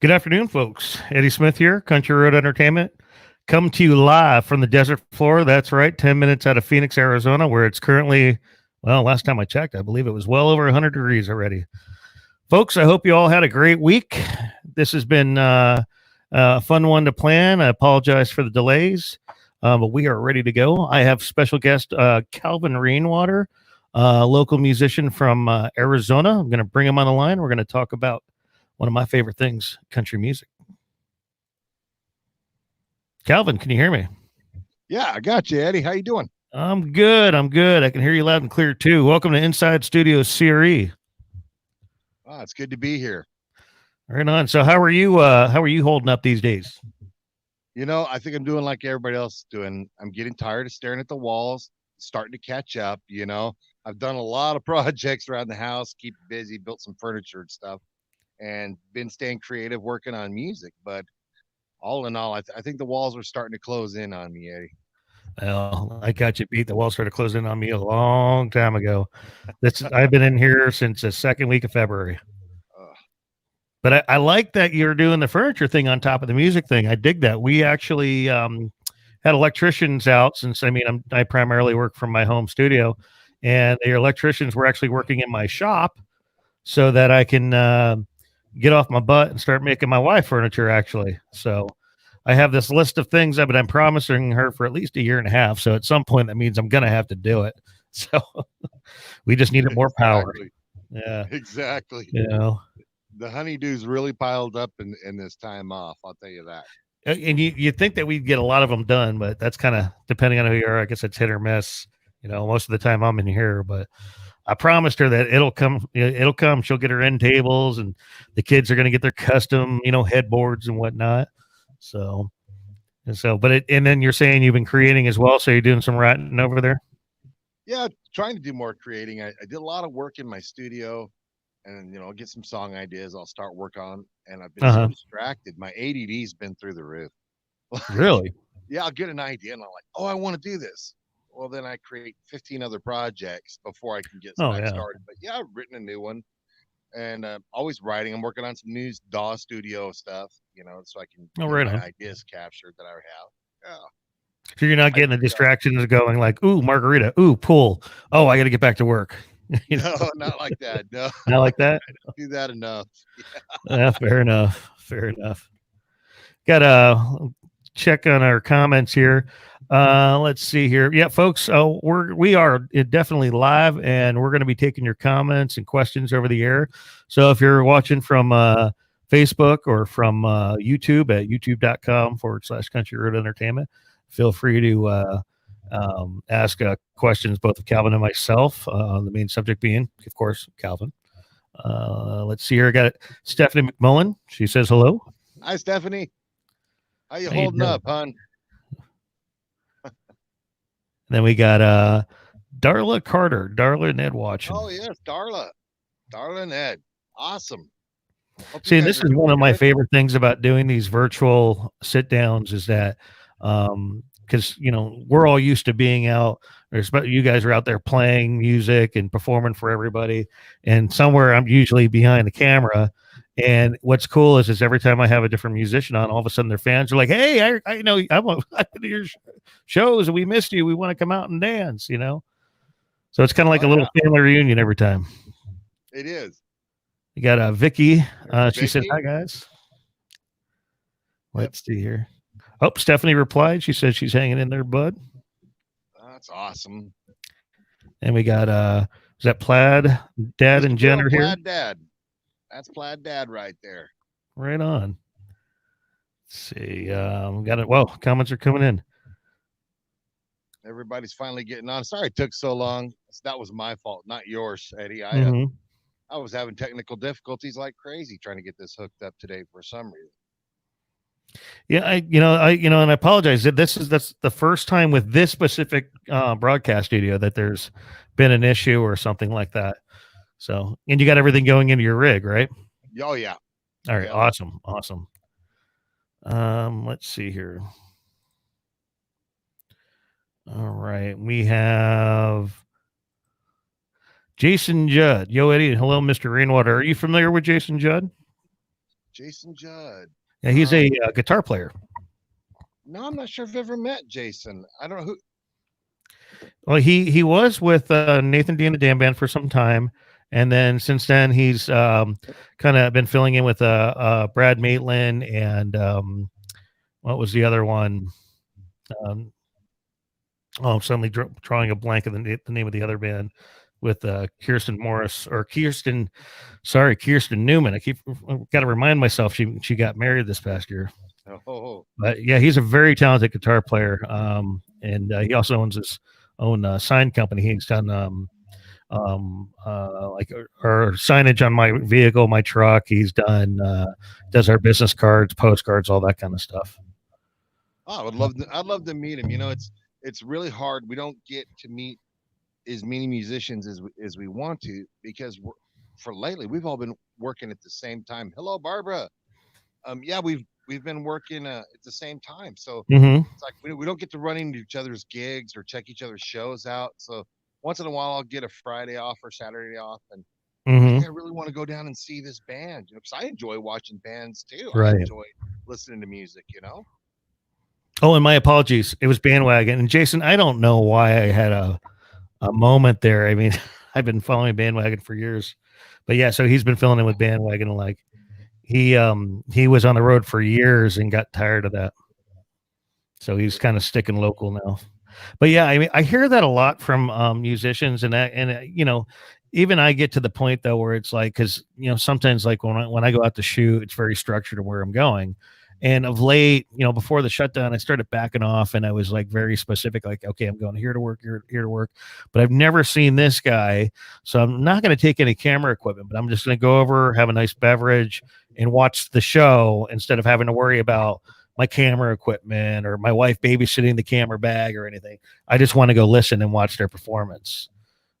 Good afternoon, folks. Eddie Smith here, Country Road Entertainment. Come to you live from the desert floor. That's right, 10 minutes out of Phoenix, Arizona, where it's currently, well, last time I checked, I believe it was well over 100 degrees already. Folks, I hope you all had a great week. This has been a fun one to plan. I apologize for the delays, but we are ready to go. I have special guest Calvin Rainwater, local musician from Arizona. I'm going to bring him on the line. We're going to talk about one of my favorite things, country music. Calvin, can you hear me? Yeah, I got you, Eddie. How you doing? I'm good. I'm good. I can hear you loud and clear too. Welcome to Inside Studio CRE. It's good to be here. Right on. So how are you holding up these days? I think I'm doing like everybody else is doing. I'm getting tired of staring at the walls, starting to catch up. I've done a lot of projects around the house, keep busy, built some furniture and stuff, and been staying creative, working on music. But all in all, I think the walls are starting to close in on me, Eddie. Well, I got you beat. The walls started closing on me a long time ago. I've been in here since the second week of February. But I like that you're doing the furniture thing on top of the music thing. I dig that. We actually had electricians out since I primarily work from my home studio, and the electricians were actually working in my shop so that I can get off my butt and start making my wife furniture. Actually, so I have this list of things that I'm promising her for at least a year and a half. So at some point, that means I'm gonna have to do it. So we just needed more power. Yeah, exactly. The honeydews really piled up in this time off. I'll tell you that. And you think that we'd get a lot of them done, but that's kind of depending on who you are. I guess it's hit or miss. Most of the time I'm in here, but I promised her that it'll come. It'll come. She'll get her end tables, and the kids are going to get their custom, headboards and whatnot. And then you're saying you've been creating as well. So you're doing some writing over there. Yeah, trying to do more creating. I did a lot of work in my studio. And I'll get some song ideas I'll start work on, and I've been so distracted. My ADD's been through the roof. Really? Yeah, I'll get an idea and I'm like, oh, I want to do this. Well, then I create 15 other projects before I can get started. But yeah, I've written a new one, and always writing. I'm working on some new DAW studio stuff, so I can get my ideas captured that I have. Yeah. So you're not getting the distractions of going like, ooh, margarita, ooh, pool. Oh, I got to get back to work. No, not like that. No, not like that. I don't do that enough. Yeah, fair enough. Fair enough. Got to check on our comments here. Let's see here. Yeah, folks, we are definitely live, and we're going to be taking your comments and questions over the air. So if you're watching from Facebook or from YouTube at youtube.com/Country Road Entertainment, feel free to ask questions, both of Calvin and myself. The main subject being, of course, Calvin. Let's see here. I got Stephanie McMullen. She says hello. Hi, Stephanie. How you holding up, hon? Then we got Darla Carter. Darla and Ed watching. Oh yes, Darla and Ed. Awesome. See, this is one of my favorite things about doing these virtual sit downs is that because we're all used to being out, or you guys are out there playing music and performing for everybody, and somewhere I'm usually behind the camera. And what's cool is every time I have a different musician on, all of a sudden their fans are like, "Hey, I know I've been to your shows and we missed you. We want to come out and dance." So it's kind of like a little family reunion every time. It is. You got Vicky. She said, "Hi guys." Let's see here. Oh, Stephanie replied. She said she's hanging in there, bud. That's awesome. And we got is that Plaid Dad and Jen are here? Plaid Dad. That's Plaid Dad right there. Right on. Let's see. Got it. Well, comments are coming in. Everybody's finally getting on. Sorry it took so long. That was my fault, not yours, Eddie. I was having technical difficulties like crazy trying to get this hooked up today for some reason. Yeah, and I apologize. That's the first time with this specific broadcast studio that there's been an issue or something like that. So, and you got everything going into your rig, right? Oh yeah. All right, awesome. Let's see here. All right, we have Jason Judd. Yo, Eddie. Hello, Mr. Rainwater. Are you familiar with Jason Judd? Jason Judd. Yeah, he's a guitar player. No, I'm not sure if I've ever met Jason. I don't know who. Well, he was with Nathan D and the Dam Band for some time, and then since then he's kind of been filling in with Brad Maitland and what was the other one? Um, I'm suddenly drawing a blank of the name of the other band with Kirsten Morris or Kirsten Newman. I keep got to remind myself she got married this past year. Oh, But yeah, he's a very talented guitar player, and he also owns his own sign company. He's done like our signage on my vehicle, my truck. He's done does our business cards, postcards, all that kind of stuff. I would love. I'd love to meet him. You know, it's really hard. We don't get to meet as many musicians as we want to because for lately we've all been working at the same time. Hello, Barbara. Yeah, we've been working at the same time, so Mm-hmm. it's like we don't get to run into each other's gigs or check each other's shows out. So once in a while, I'll get a Friday off or Saturday off, and I Mm-hmm. think I really want to go down and see this band. You know, because I enjoy watching bands too. I Right. enjoy listening to music. You know. Oh, and my apologies. It was Bandwagon. And Jason, I don't know why I had a moment there. I mean, I've been following Bandwagon for years, but yeah. So he's been filling in with Bandwagon, and like he was on the road for years and got tired of that. So he's kind of sticking local now. But yeah, I mean, I hear that a lot from musicians, you know, even I get to the point though where it's like, because you know, sometimes like when I go out to shoot, it's very structured to where I'm going. And of late, you know, before the shutdown, I started backing off, and I was like very specific, like, okay, I'm going here to work, here to work. But I've never seen this guy, so I'm not going to take any camera equipment. But I'm just going to go over, have a nice beverage, and watch the show instead of having to worry about my camera equipment or my wife babysitting the camera bag or anything. I just want to go listen and watch their performance.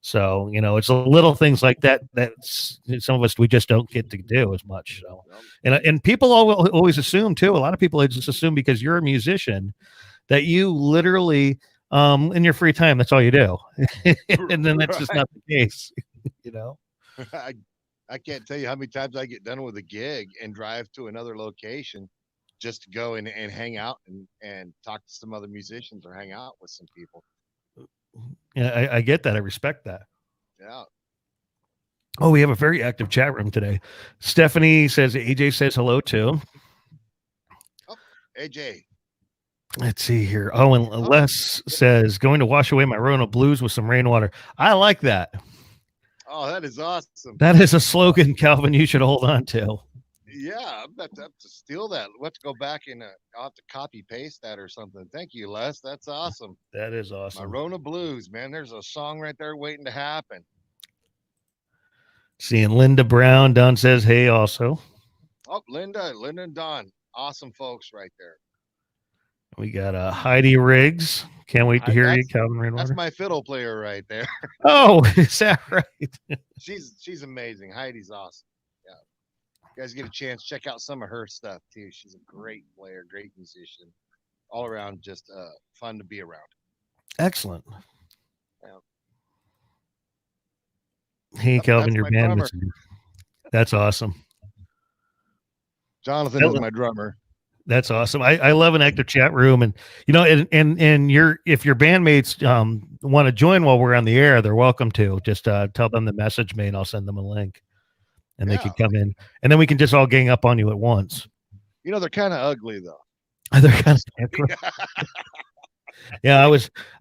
So, you know, it's a little things like that that's some of us we just don't get to do as much. So, and people always assume too. A lot of people just assume because you're a musician that you literally in your free time that's all you do, and then that's just not the case. You know. I can't tell you how many times I get done with a gig and drive to another location just to go and hang out and talk to some other musicians or hang out with some people. Yeah, I get that. I respect that. Yeah. Oh, we have a very active chat room today. Stephanie says AJ says hello too. Oh, AJ. Let's see here. Oh, and Les says going to wash away my Rona blues with some rainwater. I like that. Oh, that is awesome. That is a slogan, Calvin, you should hold on to. Yeah, I'm about to have to steal that. We'll have to go back and I'll have to copy paste that or something. Thank you, Les. That's awesome. That is awesome. Rona Blues, man. There's a song right there waiting to happen. Seeing Linda Brown. Don says, hey, also. Oh, Linda and Don. Awesome folks right there. We got Heidi Riggs. Can't wait to hear you, Calvin Rainwater. That's my fiddle player right there. Oh, is that right? She's amazing. Heidi's awesome. Yeah. You guys get a chance, check out some of her stuff too. She's a great player, great musician. All around just fun to be around. Excellent. Yeah. Hey, Calvin, your band is that's awesome. Jonathan is my drummer. That's awesome. I love an active chat room, and you know, and if your bandmates want to join while we're on the air, they're welcome to. Just tell them the message me, and I'll send them a link, and they can come in, and then we can just all gang up on you at once. You know, they're kind of ugly though. They're kind of yeah.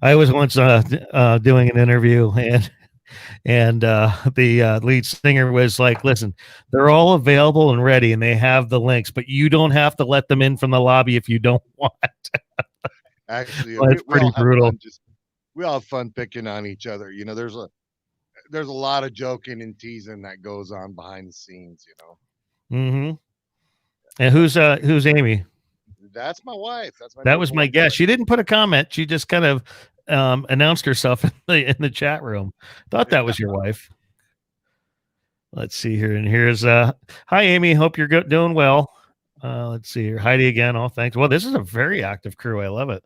I was once doing an interview, and the lead singer was like, listen, they're all available and ready and they have the links, but you don't have to let them in from the lobby if you don't want. Actually, well, it's pretty brutal. We all have fun picking on each other. You know, there's a lot of joking and teasing that goes on behind the scenes, you know. Mm-hmm. And who's Amy? That's my wife. That was my guess. She didn't put a comment. She just kind of announced herself in the chat room. Thought that was your wife. Let's see here. And here's hi Amy. Hope you're doing well. Let's see here. Heidi again. Oh, thanks. Well, this is a very active crew. I love it.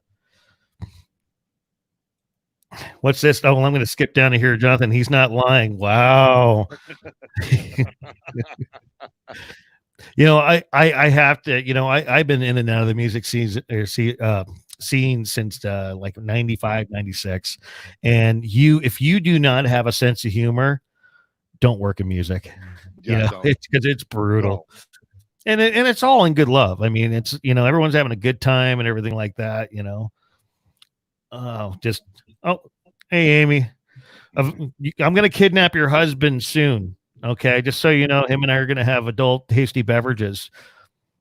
What's this? Oh, well, I'm going to skip down to here, Jonathan. He's not lying. Wow. I have to, I've been in and out of the music scene since like 95, 96. And if you do not have a sense of humor, don't work in music. Yeah, don't. It's because it's No. brutal. And it's all in good love. I mean, it's, everyone's having a good time and everything like that. Oh, hey, Amy, I'm going to kidnap your husband soon. Okay. Just so you know, him and I are going to have adult tasty beverages.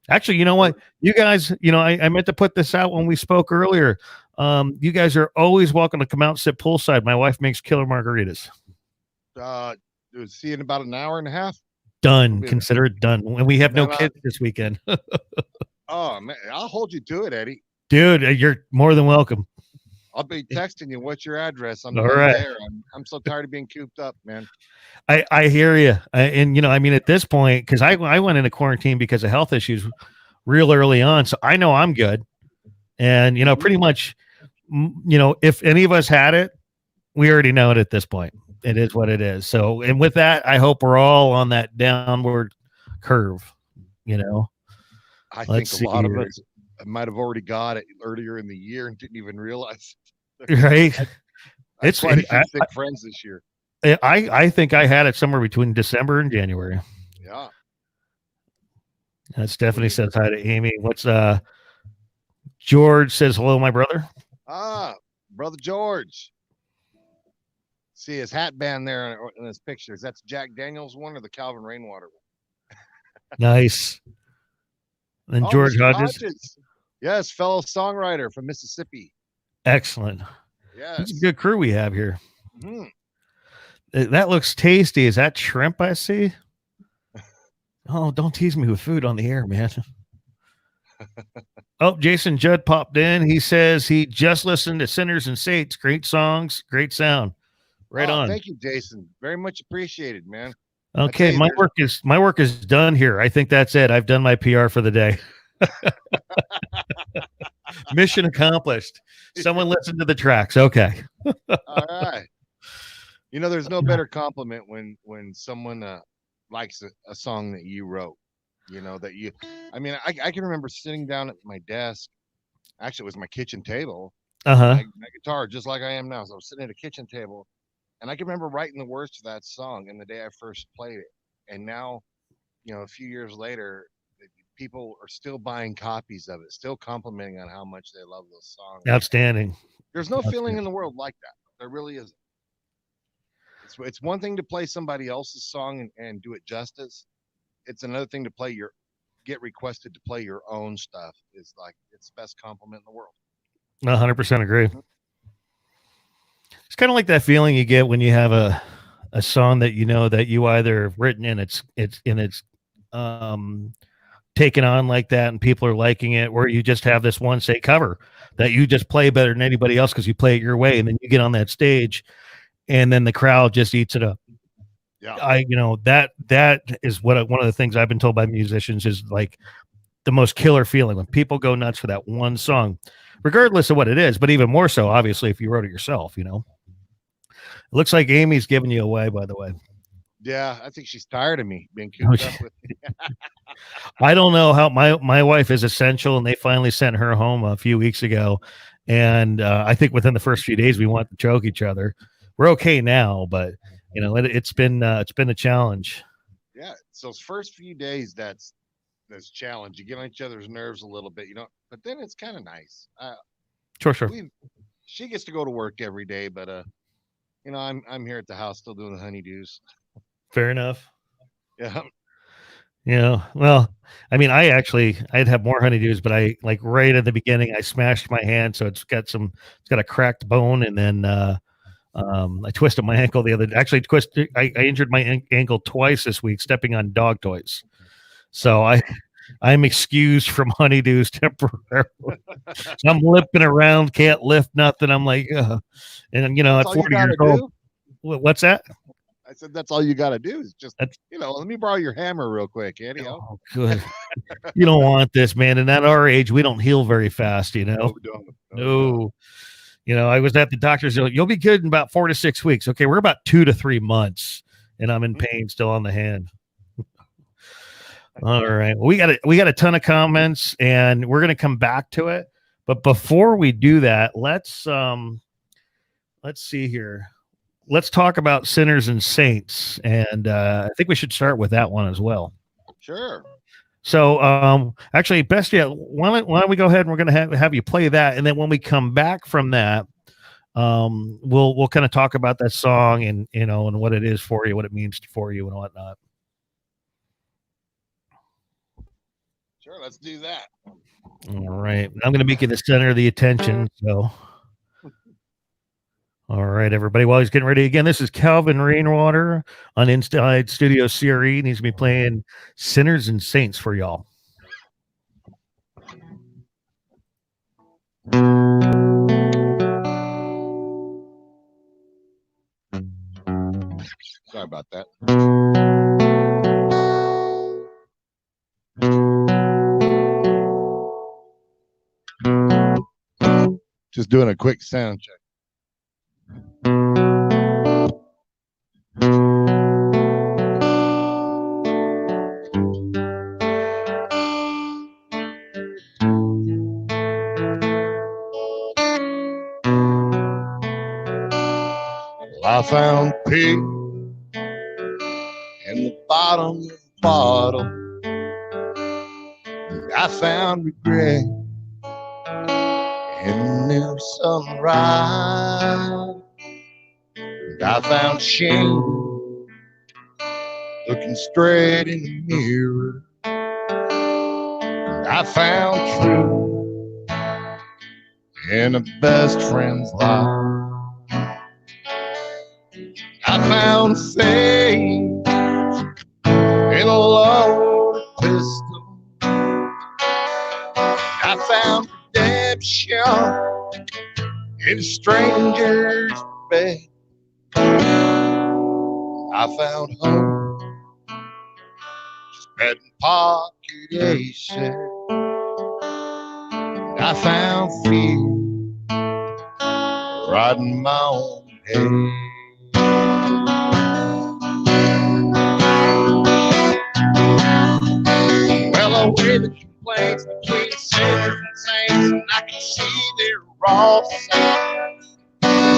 Actually, you know what? You guys, I meant to put this out when we spoke earlier. You guys are always welcome to come out and sit poolside. My wife makes killer margaritas. See in about an hour and a half. Done. Consider it done. And we have no kids this weekend. Oh man, I'll hold you to it, Eddie. Dude, you're more than welcome. I'll be texting you. What's your address? I'm all right there. I'm so tired of being cooped up, man. I hear you. And at this point, because I went into quarantine because of health issues real early on, so I know I'm good. And pretty much, if any of us had it, we already know it at this point. It is what it is. So, and with that, I hope we're all on that downward curve. I think a lot of us might have already got it earlier in the year and didn't even realize. Right? It's quite a few sick friends this year. I think I had it somewhere between December and January. Yeah. Stephanie says hi to Amy. What's George says hello, my brother. Brother George. See his hat band there in his pictures. That's Jack Daniels one or the Calvin Rainwater one. Nice. And George Hodges. Yes, fellow songwriter from Mississippi. Excellent. Yes. It's a good crew we have here. Mm-hmm. That looks tasty. Is that shrimp I see? Oh, don't tease me with food on the air, man. Oh, Jason Judd popped in. He says he just listened to Sinners and Saints. Great songs, great sound. Right on. Thank you, Jason. Very much appreciated, man. Okay, my work is done here. I think that's it. I've done my PR for the day. Mission accomplished. Someone listened to the tracks. Okay. All right. There's no better compliment when someone likes a song that you wrote. I can remember sitting down at my desk. Actually, it was my kitchen table. My guitar, just like I am now. So I was sitting at a kitchen table. And I can remember writing the words to that song and the day I first played it. And now, a few years later, people are still buying copies of it, still complimenting on how much they love those songs. Outstanding. There's no feeling in the world like that. There really isn't. It's one thing to play somebody else's song and do it justice. It's another thing to get requested to play your own stuff. It's the best compliment in the world. 100% agree. It's kind of like that feeling you get when you have a song that that you either have written and it's taken on like that and people are liking it, or you just have this one say cover that you just play better than anybody else because you play it your way, and then you get on that stage and then the crowd just eats it up. Yeah. That is one of the things I've been told by musicians is like the most killer feeling when people go nuts for that one song, regardless of what it is, but even more so, obviously, if you wrote it yourself, It looks like Amy's giving you away, by the way. Yeah, I think she's tired of me being cooped up with me. I don't know how my wife is essential, and they finally sent her home a few weeks ago. And I think within the first few days, we want to choke each other. We're okay now, but it's been a challenge. Yeah, so those first few days, that's challenge. You get on each other's nerves a little bit, but then it's kind of nice. Sure. She gets to go to work every day, but I'm here at the house still doing the honeydews. Fair enough. Yeah. Well, I mean, I'd have more honeydews, but I like right at the beginning, I smashed my hand, so it's got a cracked bone, and then I twisted my ankle I injured my ankle twice this week stepping on dog toys. So I'm excused from honeydews temporarily. So I'm limping around, can't lift nothing. I'm like, and at 40 years old, what's that? I said, that's all you got to do is just, let me borrow your hammer real quick, Eddie. Oh, good. You don't want this, man. And at our age, we don't heal very fast, No, we don't. No. I was at the doctor's. You'll be good in about 4 to 6 weeks. Okay, we're about 2 to 3 months, and I'm in pain still on the hand. All right. We got a ton of comments, and we're gonna come back to it. But before we do that, let's see here. Let's talk about sinners and saints, and I think we should start with that one as well. Sure. So, actually, best yet, why don't we go ahead and we're going to have you play that, and then when we come back from that, we'll kind of talk about that song and and what it is for you, what it means for you, and whatnot. Sure, let's do that. All right, I'm going to make you the center of the attention. So, all right, everybody. While he's getting ready again, this is Calvin Rainwater on Inside Studio CRE, and he's going to be playing "Sinners and Saints" for y'all. Sorry about that. Just doing a quick sound check. I found peace in the bottom of the bottle. I found regret in the new sunrise. I found shame looking straight in the mirror. I found truth in a best friend's life. I found faith in a loaded pistol. I found redemption in a stranger's bed. I found hope at pocket aces. I found fear riding my own head. Well, I weigh the complaints between sinners and saints, and I can see they're all the same.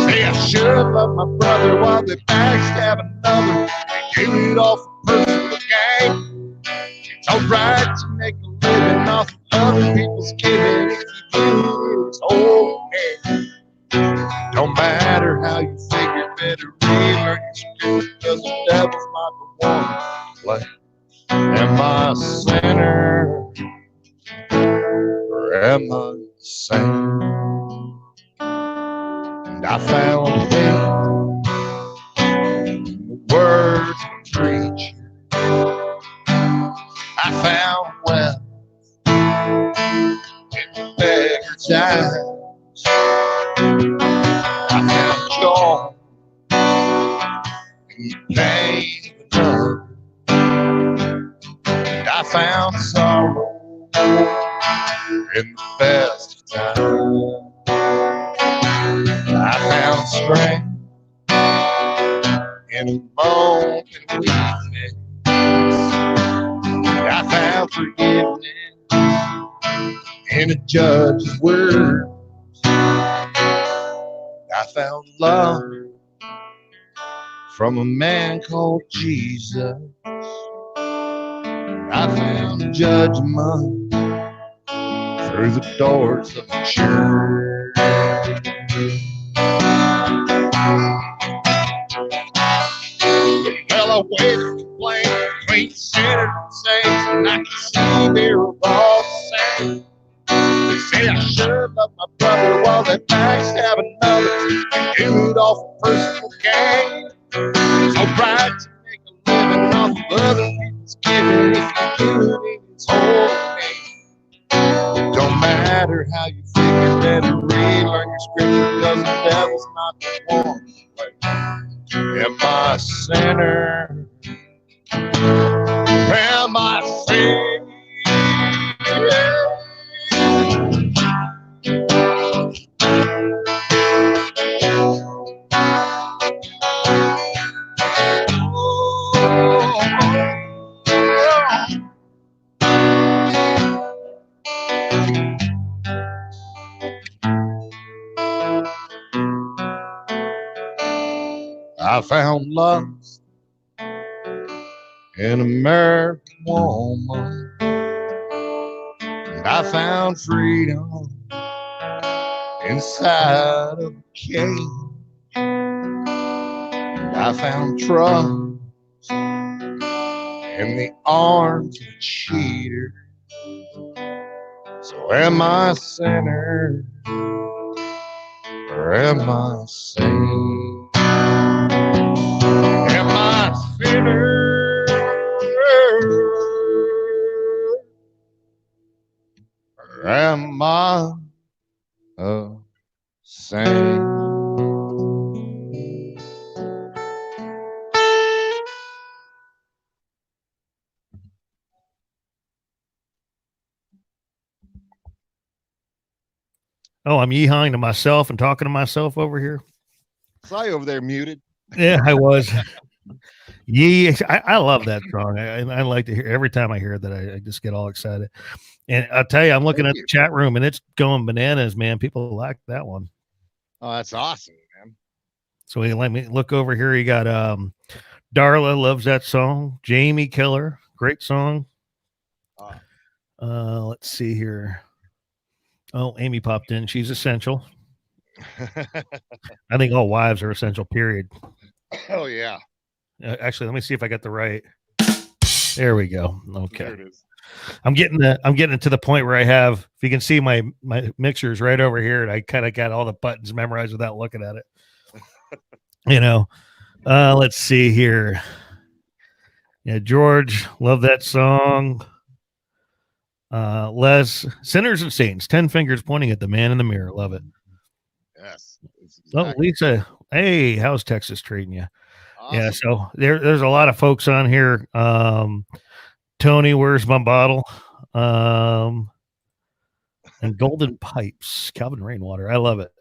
Say I should have loved my brother while they backstab another and do it all for personal gain. It's alright to make a living off of other people's giving if you do it's okay. Don't matter how you figure, better relearn your script because the devil's not the one to play. Am I a sinner or am I a saint? And I found faith in the words of a preacher. I found wealth in the beggar's eyes. I found joy in the pain of another. And I found sorrow in the best of times. I found strength in a moment of weakness. I found forgiveness in a judge's word. I found love from a man called Jesus. I found judgment through the doors of the church. Well, I weigh the complaint between sinners and saints, and I can see they're all the same. They say I should have loved my brother while they backstab another and do it all for personal gain. It's alright to make a living off of other people's giving if you do it, it's okay. Don't matter how you figure, better relearn your scripture because the devil's not the one. Am I a sinner? Am I a saint? I found love in American woman, and I found freedom inside of a cage. And I found trust in the arms of a cheater. So am I a sinner or am I a saint? Am I a sinner or am I a saint? Oh, I'm yeehawing to myself and talking to myself over here. Saw you over there muted. Yeah, I was. Yee, I love that song. I like to hear every time I hear that. I just get all excited. And I'll tell you, I'm looking Thank at you. the chat room and it's going bananas, man. People like that one. Oh, that's awesome, man. So let me look over here. You got Darla loves that song. Jamie Killer, great song. Let's see here. Oh, Amy popped in. She's essential. I think all wives are essential. Period. Oh yeah. Actually, let me see if I got the right. There we go. Okay. There it is. I'm getting it to the point where I have, if you can see my mixers right over here, and I kind of got all the buttons memorized without looking at it. You know, let's see here. Yeah, George, love that song. Les, Sinners and Saints, 10 fingers pointing at the man in the mirror. Love it. Yes. Oh, Lisa, hey, how's Texas treating you? Awesome. Yeah, so there's a lot of folks on here. Tony, where's my bottle? And Golden Pipes, Calvin Rainwater. I love it.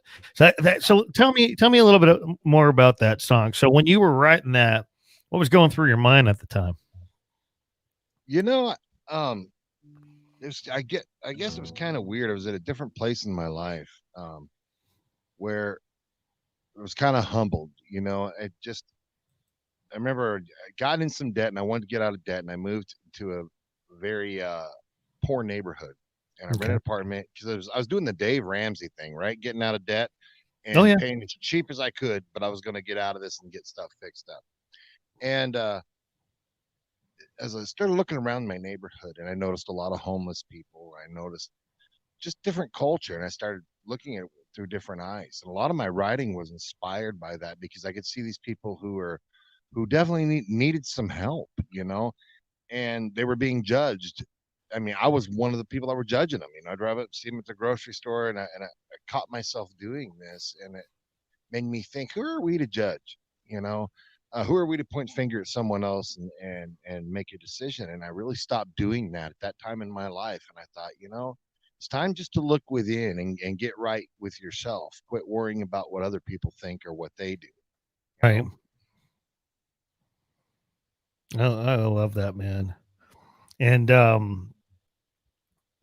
So tell me a little bit more about that song. So when you were writing that, what was going through your mind at the time? You know, I guess it was kind of weird. I was at a different place in my life, where I was kind of humbled. You know, I remember I got in some debt and I wanted to get out of debt, and I moved to a very poor neighborhood, and I rented an apartment because I was doing the Dave Ramsey thing, right? Getting out of debt and paying as cheap as I could, but I was going to get out of this and get stuff fixed up. And as I started looking around my neighborhood, and I noticed a lot of homeless people, I noticed just different culture, and I started looking at it through different eyes. And a lot of my writing was inspired by that because I could see these people who definitely needed some help, you know, and they were being judged. I mean, I was one of the people that were judging them. You know, I'd drive up, see them at the grocery store, and I caught myself doing this, and it made me think, who are we to judge? You know, who are we to point finger at someone else and make a decision? And I really stopped doing that at that time in my life. And I thought, you know, it's time just to look within and get right with yourself. Quit worrying about what other people think or what they do. Right. Oh, I love that, man. And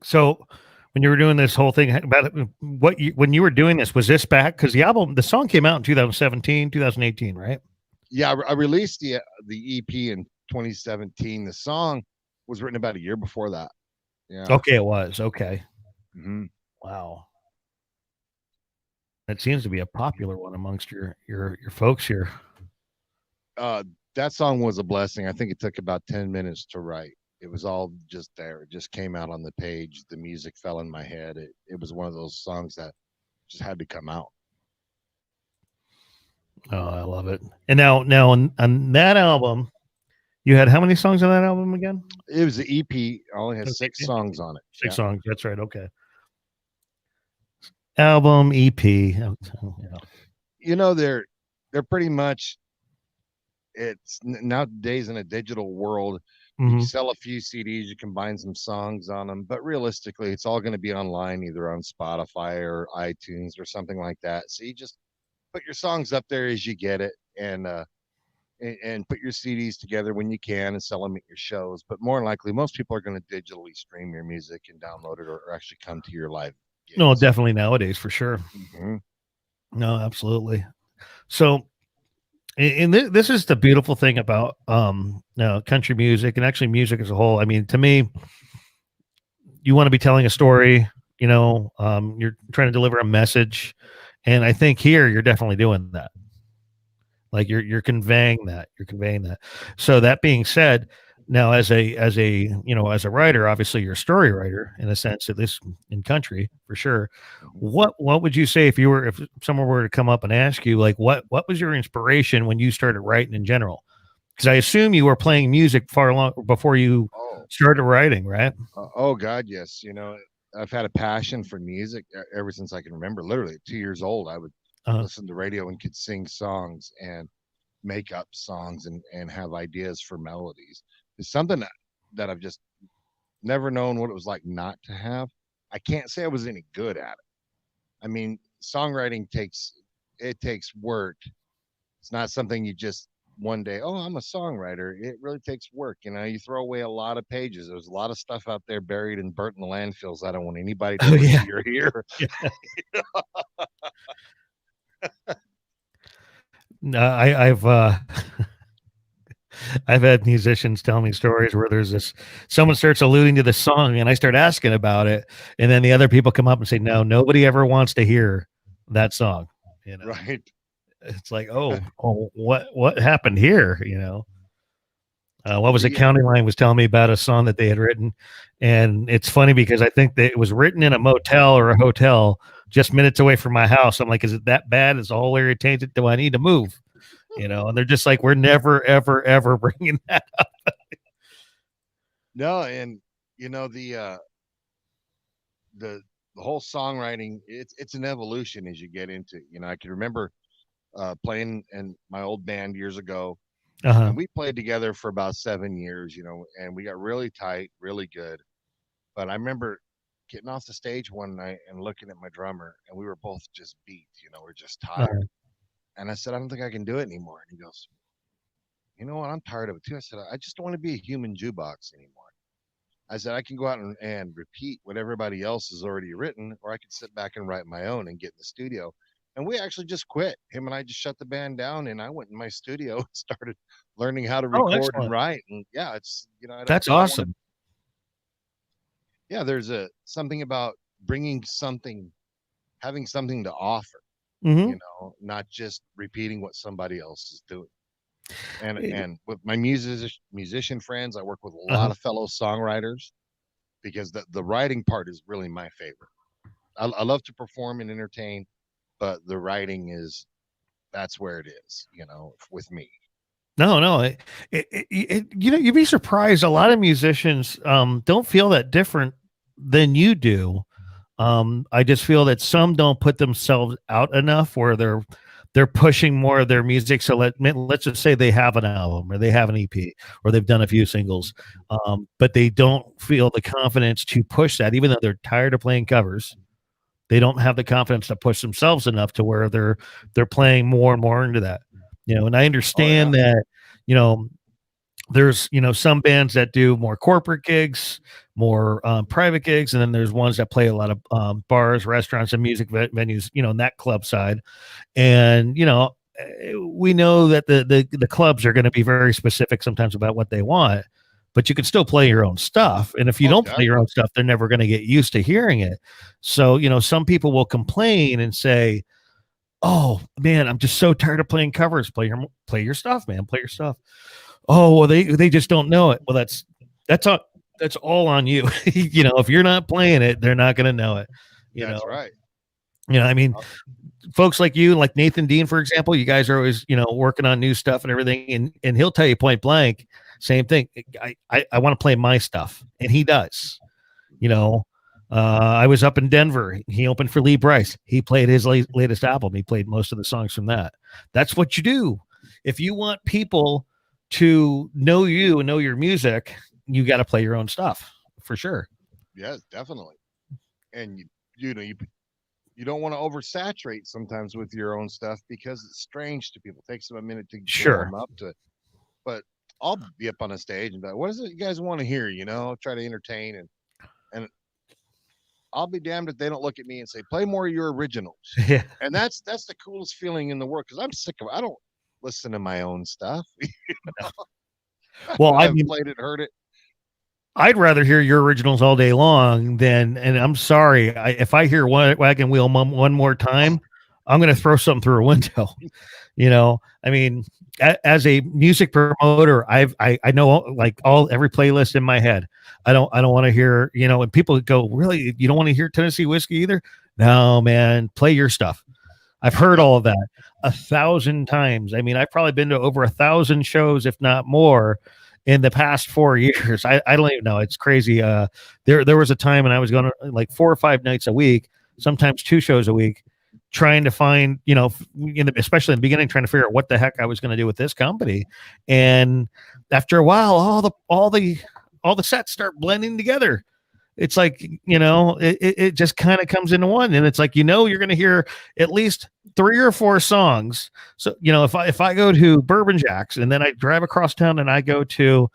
so when you were doing this whole thing about when you were doing this, was this back? Because the song came out in 2017, 2018, right? Yeah, I released the EP in 2017. The song was written about a year before that. Yeah. Okay, it was. Okay. Mm-hmm. Wow. That seems to be a popular one amongst your folks here. That song was a blessing. I think it took about 10 minutes to write. It was all just there. It just came out on the page. The music fell in my head. It was one of those songs that just had to come out. Oh, I love it. And now on that album, you had how many songs on that album again? It was the EP. I only had 6 songs on it. 6 songs. That's right. Okay. Album EP. You know, they're pretty much, it's nowadays in a digital world. You sell a few CDs, you combine some songs on them, but realistically, it's all going to be online, either on Spotify or iTunes or something like that. So you just put your songs up there as you get it, and put your CDs together when you can and sell them at your shows. But more than likely, most people are going to digitally stream your music and download it, or actually come to your live gigs. No, definitely nowadays for sure. Mm-hmm. No, absolutely. So This is the beautiful thing about country music and actually music as a whole. I mean, to me, you want to be telling a story. You're trying to deliver a message, and I think here you're definitely doing that. Like you're conveying that. You're conveying that. So that being said, now as a writer, obviously you're a story writer in a sense, at least in country for sure. Mhm. What would you say if someone were to come up and ask you like what was your inspiration when you started writing in general? Because I assume you were playing music far long before you Oh, started writing, right? oh God, yes. I've had a passion for music ever since I can remember. Literally, at 2 years old, I would Uh, listen to radio and could sing songs and make up songs and have ideas for melodies. It's something that I've just never known what it was like not to have. I can't say I was any good at it. I mean, songwriting takes work. It's not something you just one day, oh, I'm a songwriter. It really takes work. You throw away a lot of pages. There's a lot of stuff out there buried and burnt in the landfills. I don't want anybody to oh ever yeah, see or hear. yeah. No, I've had musicians tell me stories where there's this someone starts alluding to the song and I start asking about it, and then the other people come up and say, "No, nobody ever wants to hear that song." You know, Right. it's like, oh, what happened here? What was it? The County Line was telling me about a song that they had written, and it's funny because I think that it was written in a motel or a hotel just minutes away from my house. I'm like, is it that bad? Is the whole area tainted? Do I need to move? And they're just like, we're never, ever, ever bringing that. No, and you know the the whole songwriting, it's an evolution as you get into it. I can remember playing in my old band years ago, Uh huh. and we played together for about 7 years, and we got really tight, really good. But I remember getting off the stage one night and looking at my drummer, and we were both just beat, we're just tired. Uh-huh. And I said, I don't think I can do it anymore. And he goes, you know what? I'm tired of it too. I said, I just don't want to be a human jukebox anymore. I said, I can go out and repeat what everybody else has already written, or I could sit back and write my own and get in the studio. And we actually just quit. Him and I just shut the band down, and I went in my studio and started learning how to Oh, record and excellent. write. And yeah, That's I don't want to. awesome. Yeah, there's a something about bringing something, having something to offer. Hmm. Not just repeating what somebody else is doing. And Uh and with my musician friends, I work with a lot huh. of fellow songwriters because the writing part is really my favorite. I love to perform and entertain, but the writing that's where it is, with me. No, no. You'd be surprised. A lot of musicians don't feel that different than you do. I just feel that some don't put themselves out enough where they're pushing more of their music. So let's just say they have an album or they have an EP or they've done a few singles, but they don't feel the confidence to push that, even though they're tired of playing covers. They don't have the confidence to push themselves enough to where they're playing more and more into that. And I Oh yeah. understand that, you know, there's some bands that do more corporate gigs, more private gigs, and then there's ones that play a lot of bars, restaurants, and music venues, in that club side. And we know that the clubs are going to be very specific sometimes about what they want, but you can still play your own stuff. And if you Oh, don't play your own definitely. stuff, they're never going to get used to hearing it. So some people will complain and say, "Oh man, I'm just so tired of playing covers. Play your stuff, man. Play your stuff." Oh, well, they just don't know it. Well, that's all on you. If you're not playing it, they're not going to know it. You That's know, right. I mean, folks like you, like Nathan Dean, for example, you guys are always, working on new stuff and everything, and he'll tell you point blank, same thing. I want to play my stuff, and he does. You know, I was up in Denver. He opened for Lee Bryce. He played his latest album. He played most of the songs from that. That's what you do. If you want people to know you and know your music, you got to play your own stuff for sure. Yes, definitely. And you don't want to oversaturate sometimes with your own stuff because it's strange to people. It takes them a minute to Sure. warm up to it. But I'll be up on a stage and be like, what is it you guys want to hear? Try to entertain, and I'll be damned if they don't look at me and say, play more of your originals. Yeah. And that's the coolest feeling in the world because I'm sick of it. I don't listen to my own stuff. Well, I I've mean, played it, heard it. I'd rather hear your originals all day long than, and I'm sorry, if I hear Wagon Wheel one more time, I'm going to throw something through a window. I mean, as a music promoter, I know like every playlist in my head. I don't want to hear, and people go, really, you don't want to hear Tennessee whiskey either? No, man, play your stuff. I've heard Yep. all of that 1,000 times. I mean, I've probably been to over 1,000 shows, if not more, in the past 4 years. I don't even know. It's crazy. There was a time when I was going to like 4 or 5 nights a week, sometimes 2 shows a week, trying to find, especially in the beginning, trying to figure out what the heck I was going to do with this company. And after a while, all the sets start blending together. It's like, it just kind of comes into one, and it's like, you're going to hear at least 3 or 4 songs. So, if I go to Bourbon Jacks and then I drive across town and I go to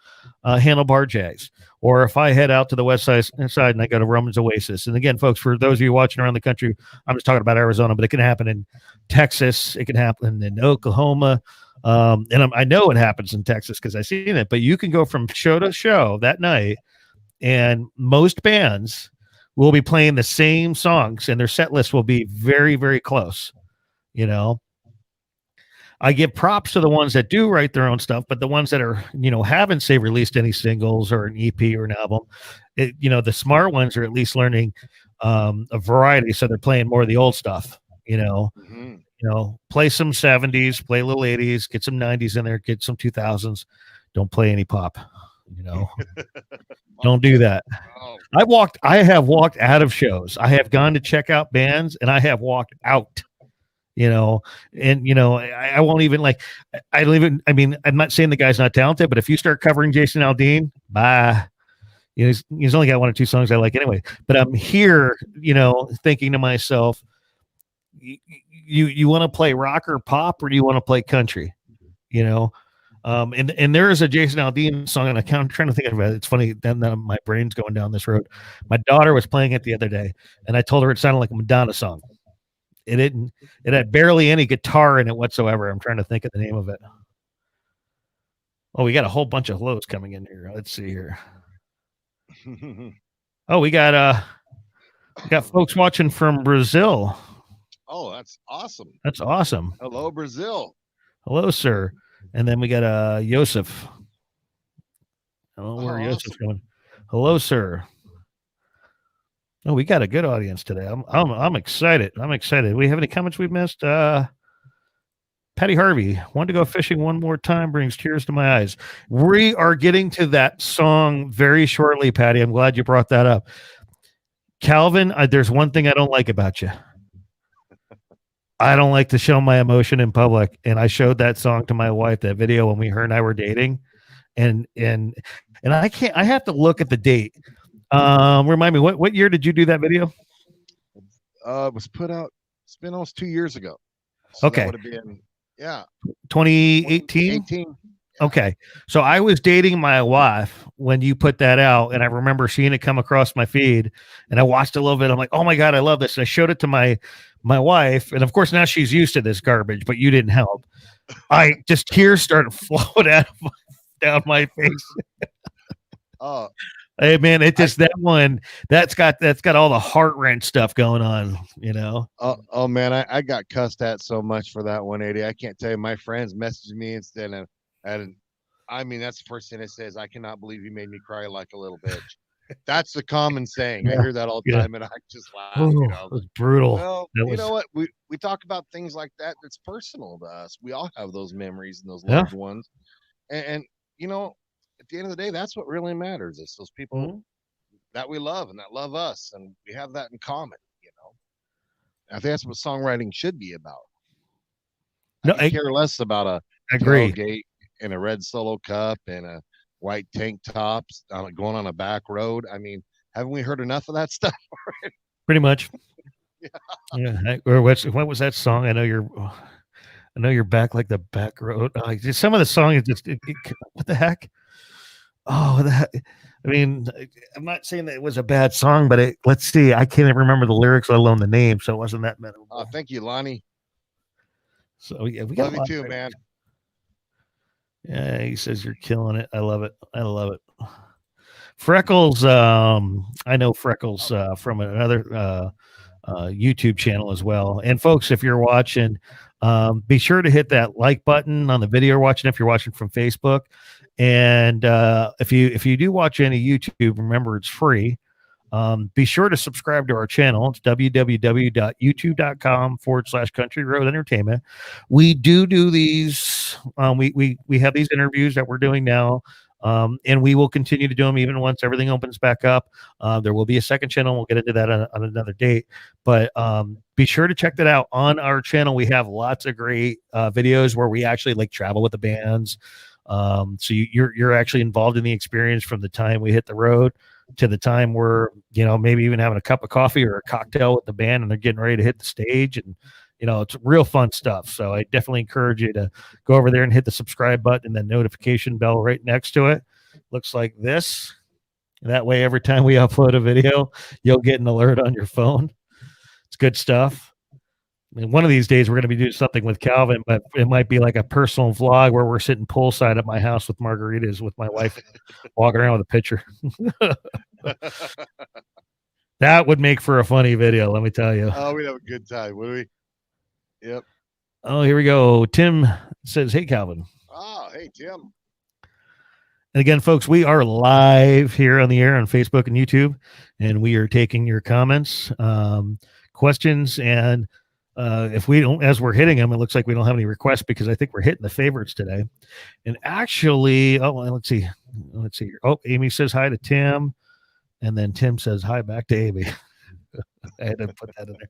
Handlebar Jags, or if I head out to the west side and I go to Roman's Oasis. And again, folks, for those of you watching around the country, I'm just talking about Arizona, but it can happen in Texas. It can happen in Oklahoma. And I know it happens in Texas because I've seen it, but you can go from show to show that night, and most bands will be playing the same songs and their set list will be very, very close. I give props to the ones that do write their own stuff, but the ones that are, haven't say released any singles or an EP or an album, the smart ones are at least learning a variety. So they're playing more of the old stuff, Mm-hmm. Play some 70s, play a little 80s, get some 90s in there, get some 2000s. Don't play any pop, Don't do that. Oh, I have walked out of shows. I have gone to check out bands and I have walked out, I won't even I don't even, I mean, I'm not saying the guy's not talented, but if you start covering Jason Aldean, bye. He's only got 1 or 2 songs I like anyway, but I'm here, thinking to myself, you want to play rock or pop, or do you want to play country? And there is a Jason Aldean song, and I'm trying to think of it. It's funny, then my brain's going down this road. My daughter was playing it the other day, and I told her it sounded like a Madonna song. It had barely any guitar in it whatsoever. I'm trying to think of the name of it. Oh, we got a whole bunch of hellos coming in here. Let's see here. Oh, we got folks watching from Brazil. Oh, that's awesome. That's awesome. Hello, Brazil. Hello, sir. And then we got Yosef. I don't know where awesome. Yosef's going. Hello, sir. Oh, we got a good audience today. I'm excited. I'm excited. We have any comments we've missed? Patty Harvey, want to go fishing one more time brings tears to my eyes. We are getting to that song very shortly, Patty. I'm glad you brought that up. Calvin, there's one thing I don't like about you. I don't like to show my emotion in public, and I showed that song to my wife, that video, when her and I were dating, and I can't. I have to look at the date. Remind me, what year did you do that video? It was put out. It's been almost 2 years ago. So okay, that would have been 2018. 18. Okay, so I was dating my wife when you put that out, and I remember seeing it come across my feed, and I watched a little bit. I'm like, oh my god, I love this. And I showed it to my wife, and of course now she's used to this garbage, but you didn't help. I just tears started flowing down my face. Oh, hey man, it just that one that's got all the heart wrench stuff going on, Oh man, I got cussed at so much for that 180. I can't tell you. My friends messaged me instead of, and I mean that's the first thing it says. I cannot believe you made me cry like a little bitch. That's the common saying. Yeah. I hear that all the time, and I just laugh. Oh, it was brutal. Well, you know what? We talk about things like that. That's personal to us. We all have those memories and those loved ones, and at the end of the day, that's what really matters. It's those people that we love and that love us, and we have that in common. I think that's what songwriting should be about. I care less about a tailgate and a red Solo cup and a white tank tops going on a back road. I mean, haven't we heard enough of that stuff already? Pretty much. Yeah. Or what was that song? I know you're back like the back road. Some of the song is just what the heck? Oh, that. I mean, I'm not saying that it was a bad song, but let's see. I can't even remember the lyrics, let alone the name. So it wasn't that memorable. Thank you, Lonnie. So yeah, we love you too, man. Yeah, he says you're killing it. I love it. I love it. Freckles, I know Freckles from another YouTube channel as well. And folks, if you're watching, be sure to hit that like button on the video you're watching if you're watching from Facebook. And if you do watch any YouTube, remember it's free. Be sure to subscribe to our channel. It's www.youtube.com/country road entertainment. We do these. We have these interviews that we're doing now. And we will continue to do them even once everything opens back up. There will be a second channel. We'll get into that on another date. But be sure to check that out on our channel. We have lots of great videos where we actually like travel with the bands. So you're actually involved in the experience from the time we hit the road to the time we're, maybe even having a cup of coffee or a cocktail with the band and they're getting ready to hit the stage. And, it's real fun stuff. So I definitely encourage you to go over there and hit the subscribe button and the notification bell right next to it. Looks like this. That way, every time we upload a video, you'll get an alert on your phone. It's good stuff. I mean, one of these days, we're going to be doing something with Calvin, but it might be like a personal vlog where we're sitting poolside at my house with margaritas with my wife walking around with a pitcher. That would make for a funny video, let me tell you. Oh, we'd have a good time, would we? Yep. Oh, here we go. Tim says, hey, Calvin. Oh, hey, Tim. And again, folks, we are live here on the air on Facebook and YouTube, and we are taking your comments, questions, and if we don't, as we're hitting them, it looks like we don't have any requests because I think we're hitting the favorites today. And actually, let's see. Oh, Amy says hi to Tim, and then Tim says hi back to Amy. I had to put that in there.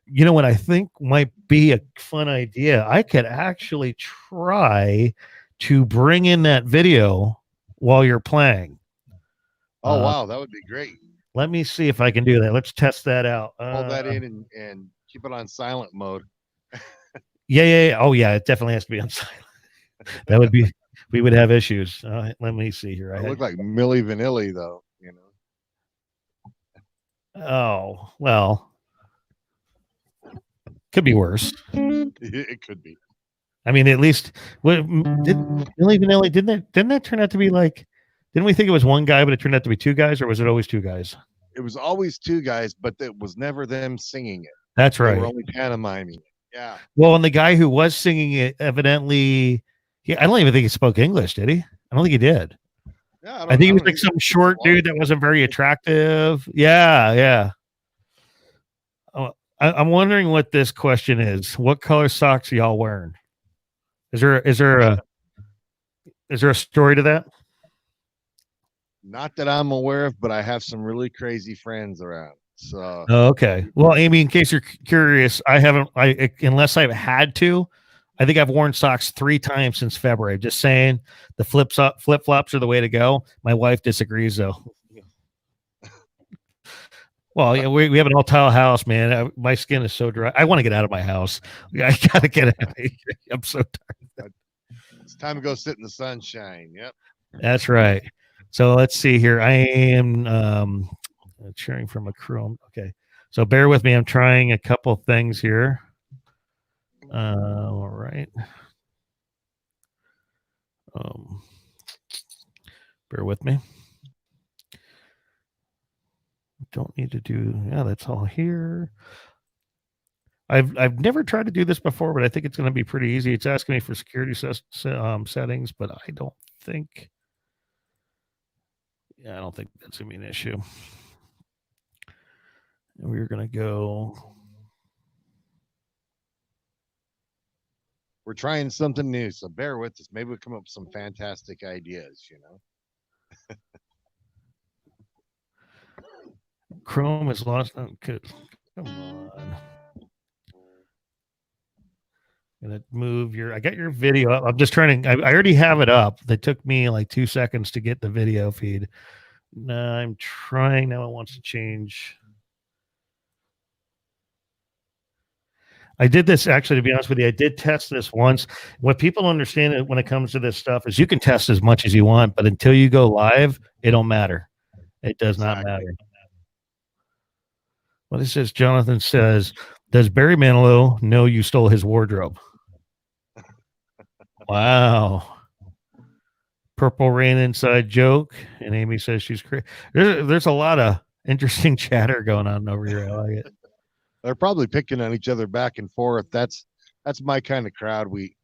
You know what I think might be a fun idea? I could actually try to bring in that video while you're playing. Oh, wow. That would be great. Let me see if I can do that. Let's test that out. Hold that in and keep it on silent mode. Yeah. Oh, yeah. It definitely has to be on silent. That would be, we would have issues. Let me see here. I look like Milli Vanilli, though, Oh, well. Could be worse. It could be. I mean, at least Milli Vanilli didn't that turn out to be like? Didn't we think it was one guy, but it turned out to be two guys, or was it always two guys? It was always two guys, but it was never them singing it. That's right. They were only pantomiming it. Yeah. Well, and the guy who was singing it evidently, I don't even think he spoke English, did he? I don't think he did. Yeah, I think he was like some short dude that wasn't very attractive. Yeah. Oh, I'm wondering what this question is. What color socks are y'all wearing? Is there a story to that? Not that I'm aware of, but I have some really crazy friends around. So okay. Well, Amy, in case you're curious, unless I've had to, I think I've worn socks 3 times since February. Just saying, the flip flops are the way to go. My wife disagrees though. Well, yeah, we have an all tile house, man. My skin is so dry. I want to get out of my house. I gotta get out of here. I'm so tired. It's time to go sit in the sunshine. Yep. That's right. So let's see here. I am cheering from a Chrome. Okay. So bear with me. I'm trying a couple things here. All right. Bear with me. Don't need to do. Yeah, that's all here. I've never tried to do this before, but I think it's going to be pretty easy. It's asking me for security settings, but I don't think. Yeah, I don't think that's going to be an issue. And we're going to go. We're trying something new, so bear with us. Maybe we'll come up with some fantastic ideas, Chrome is lost. Come on. Gonna move your. I got your video up. I'm just trying to. I already have it up. It took me like 2 seconds to get the video feed. Now I'm trying. Now it wants to change. I did this actually, to be honest with you. I did test this once. What people understand when it comes to this stuff is you can test as much as you want, but until you go live, it don't matter. It does not matter. Well, this is Jonathan says, does Barry Manilow know you stole his wardrobe? Wow. Purple Rain inside joke, and Amy says she's crazy. There's a lot of interesting chatter going on over here. I like it. They're probably picking on each other back and forth. That's my kind of crowd. We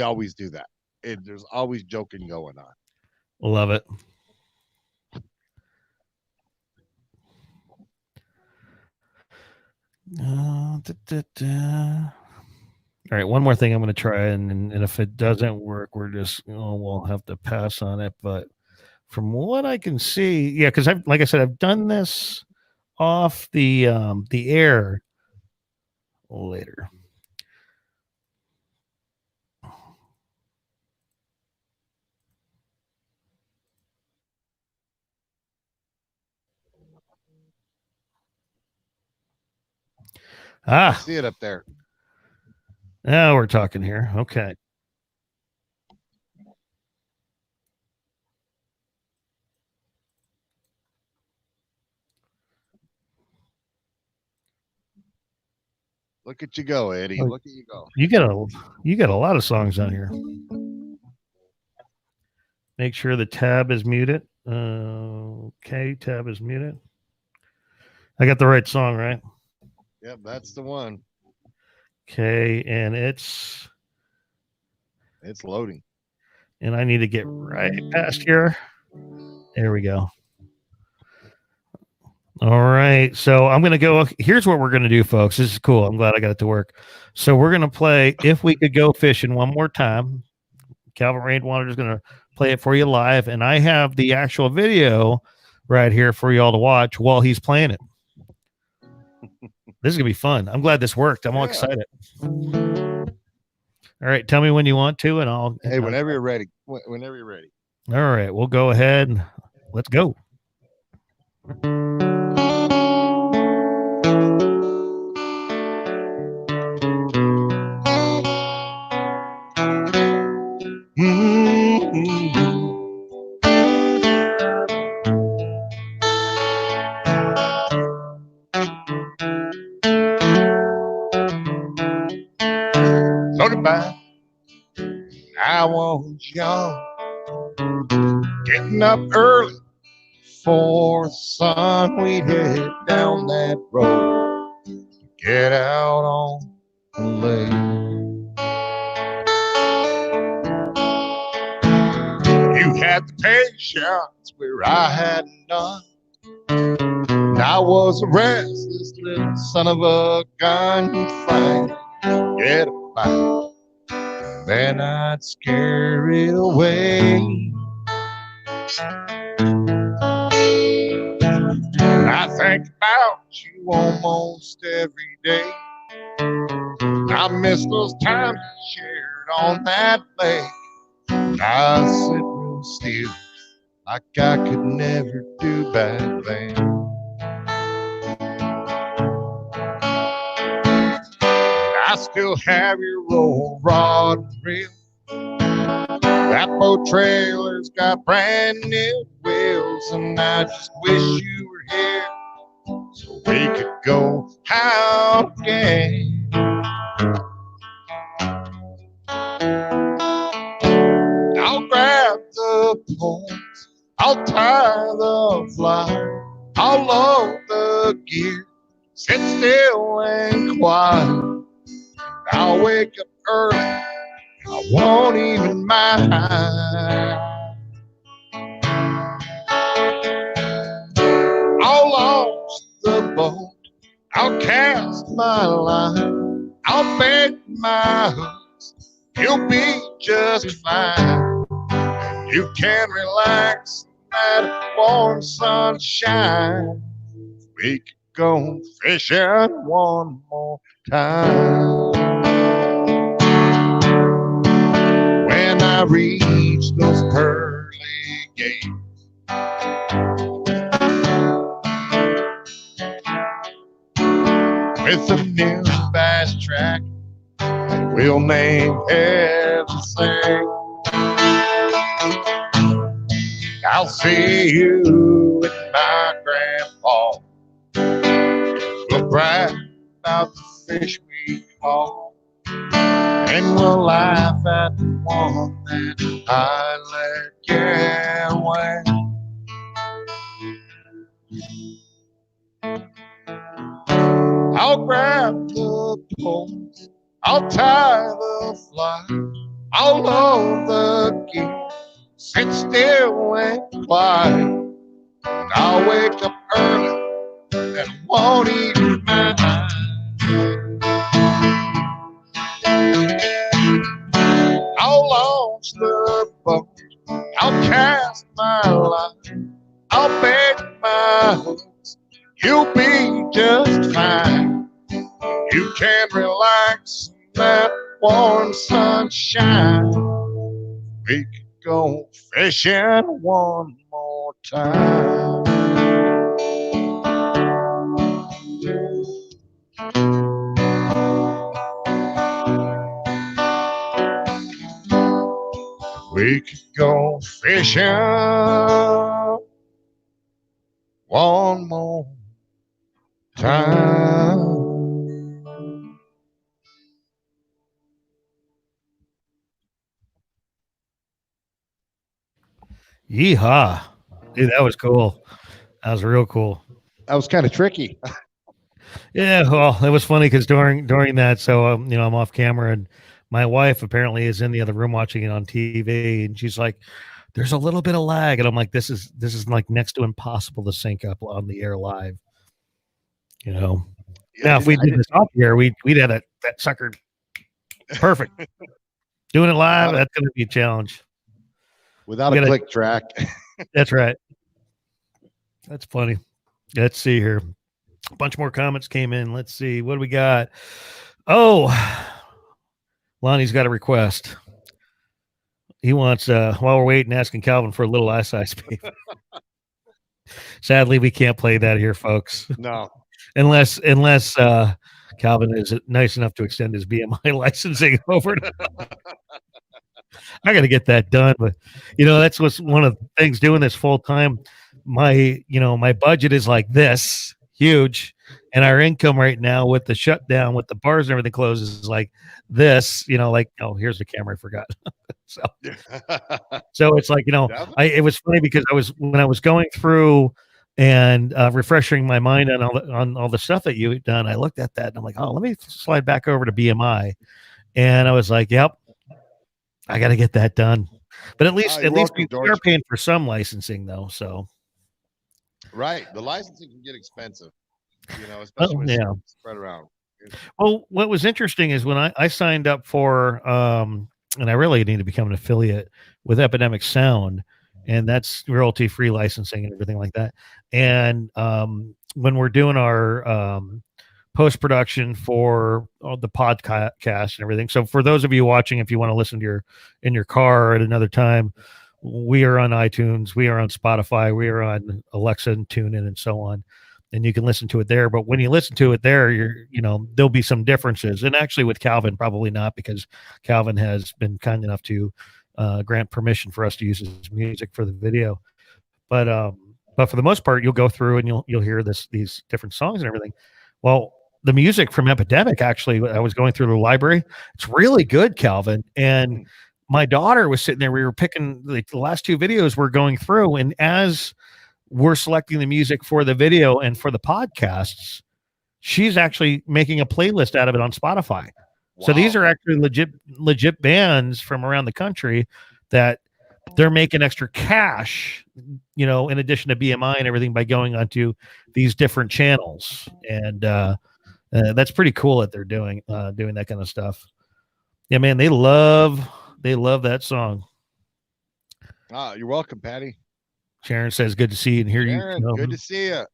always do that. There's always joking going on. Love it. All right, one more thing I'm going to try, and if it doesn't work, we'll have to pass on it. But from what I can see, yeah, because like I said, I've done this off the air later. I see it up there. Now we're talking here. Okay. Look at you go, Eddie. Look at you go. You got a lot of songs on here. Make sure the tab is muted. Okay, tab is muted. I got the right song, right? Yep, that's the one. Okay, and it's loading. And I need to get right past here. There we go. All right. So I'm going to go. Here's what we're going to do, folks. This is cool. I'm glad I got it to work. So we're going to play If We Could Go Fishing one more time. Calvin Rainwater is going to play it for you live. And I have the actual video right here for y'all to watch while he's playing it. This is going to be fun. I'm glad this worked. I'm all excited. All right. Tell me when you want to, and I'll. Hey, whenever you're ready. Whenever you're ready. All right. We'll go ahead. Let's go. Talking about I was young, getting up early before the sun, we'd head down that road, get out on the lake. You had the patience where I had none, and I was a restless little son of a gun. You'd find get a fight, then I'd scare it away. I think about you almost every day. I miss those times we shared on that lake. I sit real still like I could never do back then. I still have your roll rod and reel. That boat trailer's got brand new wheels, and I just wish you were here so we could go out again. I'll grab the poles, I'll tie the fly, I'll load the gear, sit still and quiet. I'll wake up early, I won't even mind. I'll launch the boat, I'll cast my line, I'll bait my hooks, you'll be just fine. You can relax in that warm sunshine. We could go fishing one more time. When I reach those pearly gates, with a new fast track, we'll make heaven sing. I'll see you with my grandpa. We'll brag about the fish we caught. and we'll laugh at the one that I let get away. I'll grab the poles, I'll tie the fly, I'll load the gear, sit still and quiet. I'll wake up early and won't eat my mind. I'll launch the boat, I'll cast my line, I'll bait my hooks, you'll be just fine. You can relax in that warm sunshine. We could go fishing one more time. We could go fishing one more time. Yeehaw. Dude, that was cool. That was real cool. That was kind of tricky. Yeah, well, it was funny because during that, so I'm off camera, and my wife apparently is in the other room watching it on TV, and she's like, "There's a little bit of lag," and I'm like, "This is like next to impossible to sync up on the air live." Now, if we did this off the air, we'd have that sucker perfect. Doing it live, that's going to be a challenge. Without a click track. That's right. That's funny. Let's see here. A bunch more comments came in. Let's see. What do we got? Oh, Lonnie's got a request. He wants, while we're waiting, asking Calvin for a little eyesight speed. Sadly, we can't play that here, folks. No. Unless Calvin is nice enough to extend his BMI licensing over to I got to get that done. But, that's what's one of the things doing this full time. My budget is like this, huge. And our income right now with the shutdown, with the bars and everything closed, is like this, here's the camera. I forgot. So it's like, it was funny because when I was going through and refreshing my mind on all the stuff that you had done, I looked at that and I'm like, oh, let me slide back over to BMI. And I was like, yep, I got to get that done. But at least we are paying for some licensing though. So. Right. The licensing can get expensive, especially when it's spread around. Well, what was interesting is when I signed up for, and I really need to become an affiliate with Epidemic Sound, and that's royalty-free licensing and everything like that. And when we're doing our post-production for the podcast and everything. So for those of you watching, if you want to listen to in your car at another time, we are on iTunes, we are on Spotify, we are on Alexa and TuneIn and so on. And you can listen to it there. But when you listen to it there, there'll be some differences. And actually with Calvin, probably not, because Calvin has been kind enough to grant permission for us to use his music for the video. But for the most part, you'll go through and you'll hear these different songs and everything. Well, the music from Epidemic, actually, I was going through the library. It's really good, Calvin. And my daughter was sitting there. We were picking the last two videos we're going through. And as we're selecting the music for the video and for the podcasts, she's actually making a playlist out of it on Spotify. Wow. So these are actually legit bands from around the country that they're making extra cash, in addition to BMI and everything, by going onto these different channels. And that's pretty cool that they're doing that kind of stuff. Yeah, man, they love that song. Ah, you're welcome, Patty. Sharon says, good to see you and hear Sharon, you. Good to see you.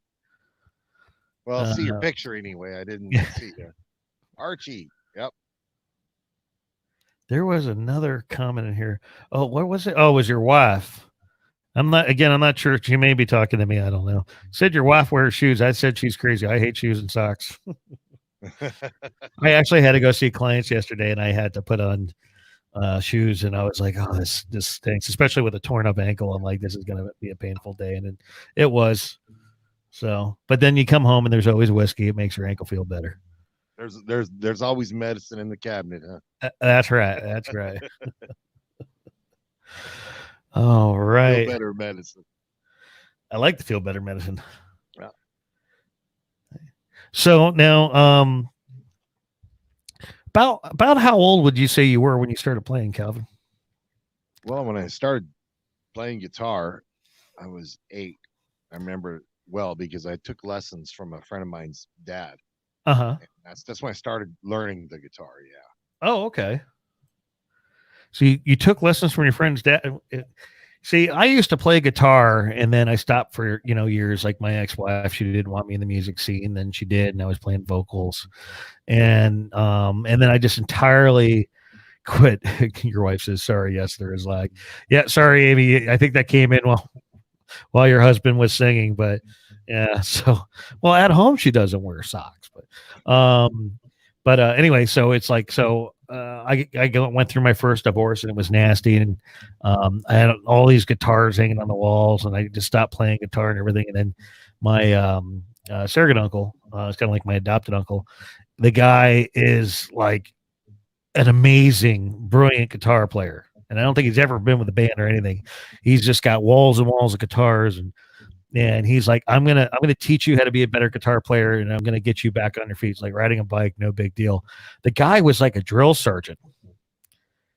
Well, see your picture anyway. I didn't see you. Archie. Yep. There was another comment in here. Oh, what was it? Oh, it was your wife. I'm not sure. She may be talking to me. I don't know. Said your wife wears shoes. I said she's crazy. I hate shoes and socks. I actually had to go see clients yesterday, and I had to put on shoes, and I was like, oh, this stinks, especially with a torn up ankle. I'm like, this is going to be a painful day. And it was. So, but then you come home and there's always whiskey. It makes your ankle feel better. There's always medicine in the cabinet, huh? That's right. That's right. All Feel right. better medicine. I like the feel better medicine. Yeah. So now, about how old would you say you were when you started playing, Calvin? Well, when I started playing guitar, I was 8. I remember well because I took lessons from a friend of mine's dad. Uh huh. And that's when I started learning the guitar. Yeah. Oh, okay. So you took lessons from your friend's dad. See, I used to play guitar, and then I stopped for years. Like my ex-wife, she didn't want me in the music scene, then she did, and I was playing vocals, and then I just entirely quit. Your wife says, "Sorry, yes, there is lag." Yeah, sorry, Amy. I think that came in while your husband was singing, but yeah. So, well, at home she doesn't wear socks, but anyway, so it's like went through my first divorce and it was nasty, and I had all these guitars hanging on the walls, and I just stopped playing guitar and everything. And then my surrogate uncle, it's kind of like my adopted uncle. The guy is like an amazing, brilliant guitar player, and I don't think he's ever been with a band or anything. He's just got walls and walls of guitars, and he's like, I'm gonna teach you how to be a better guitar player, and I'm gonna get you back on your feet. It's like riding a bike, no big deal. The guy was like a drill sergeant.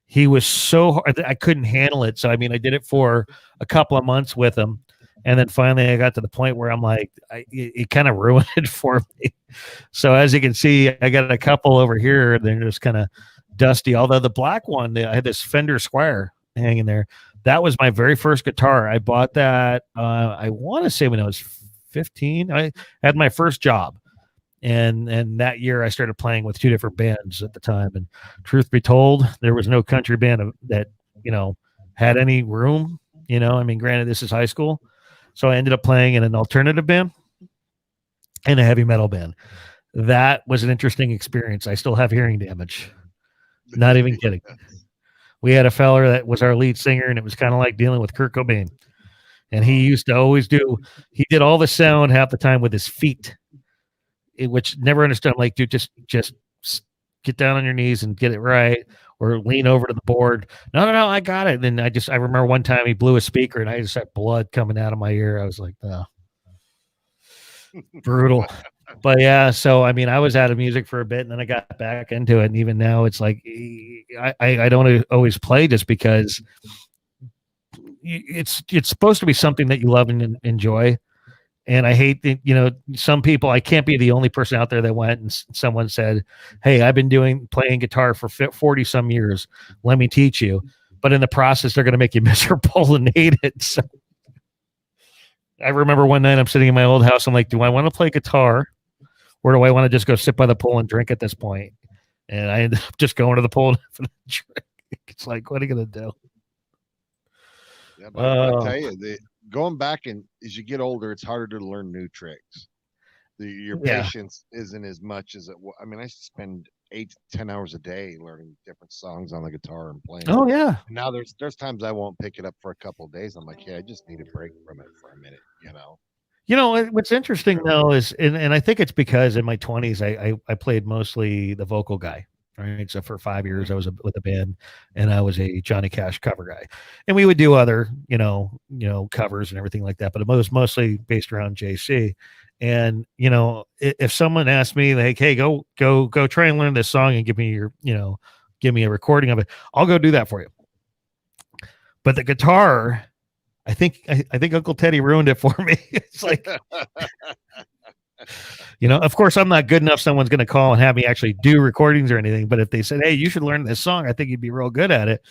He was so hard, I couldn't handle it. So I mean, I did it for a couple of months with him, and then finally I got to the point where I'm like, it kind of ruined it for me. So as you can see, I got a couple over here. They're just kind of dusty. Although the black one, I had this Fender Squire hanging there. That was my very first guitar. I bought that. I want to say when I was 15. I had my first job, and that year I started playing with two different bands at the time. And truth be told, there was no country band that had any room. I mean, granted, this is high school, so I ended up playing in an alternative band and a heavy metal band. That was an interesting experience. I still have hearing damage. Not even kidding. We had a feller that was our lead singer, and it was kind of like dealing with Kurt Cobain. And he used to always he did all the sound half the time with his feet, which never understood. I'm like, dude, just get down on your knees and get it right, or lean over to the board. No, I got it. And then I remember one time he blew a speaker, and I just had blood coming out of my ear. I was like, oh, brutal. But yeah, so I mean, I was out of music for a bit, and then I got back into it, and even now, it's like I don't always play just because it's supposed to be something that you love and enjoy. And I hate that, some people, I can't be the only person out there that went and someone said, "Hey, I've been playing guitar for 40 some years. Let me teach you." But in the process, they're going to make you miserable and hate it. So I remember one night I'm sitting in my old house. I'm like, do I want to play guitar, or do I want to just go sit by the pool and drink at this point? And I ended up just going to the pool and having a drink. It's like, what are you going to do? Yeah, but I tell you, going back and as you get older, it's harder to learn new tricks. Your patience isn't as much as it was. I mean, I spend 8 to 10 hours a day learning different songs on the guitar and playing. Oh yeah. And now there's times I won't pick it up for a couple of days. I'm like, yeah, I just need a break from it for a minute. What's interesting though is, and I think it's because in my 20s I played mostly the vocal guy, right? So for 5 years I was with a band, and I was a Johnny Cash cover guy, and we would do other covers and everything like that, but it was mostly based around JC. And if someone asked me like, "Hey, go try and learn this song and give me a recording of it," I'll go do that for you. But the guitar, I think Uncle Teddy ruined it for me. It's like, of course I'm not good enough. Someone's going to call and have me actually do recordings or anything. But if they said, "Hey, you should learn this song, I think you'd be real good at it,"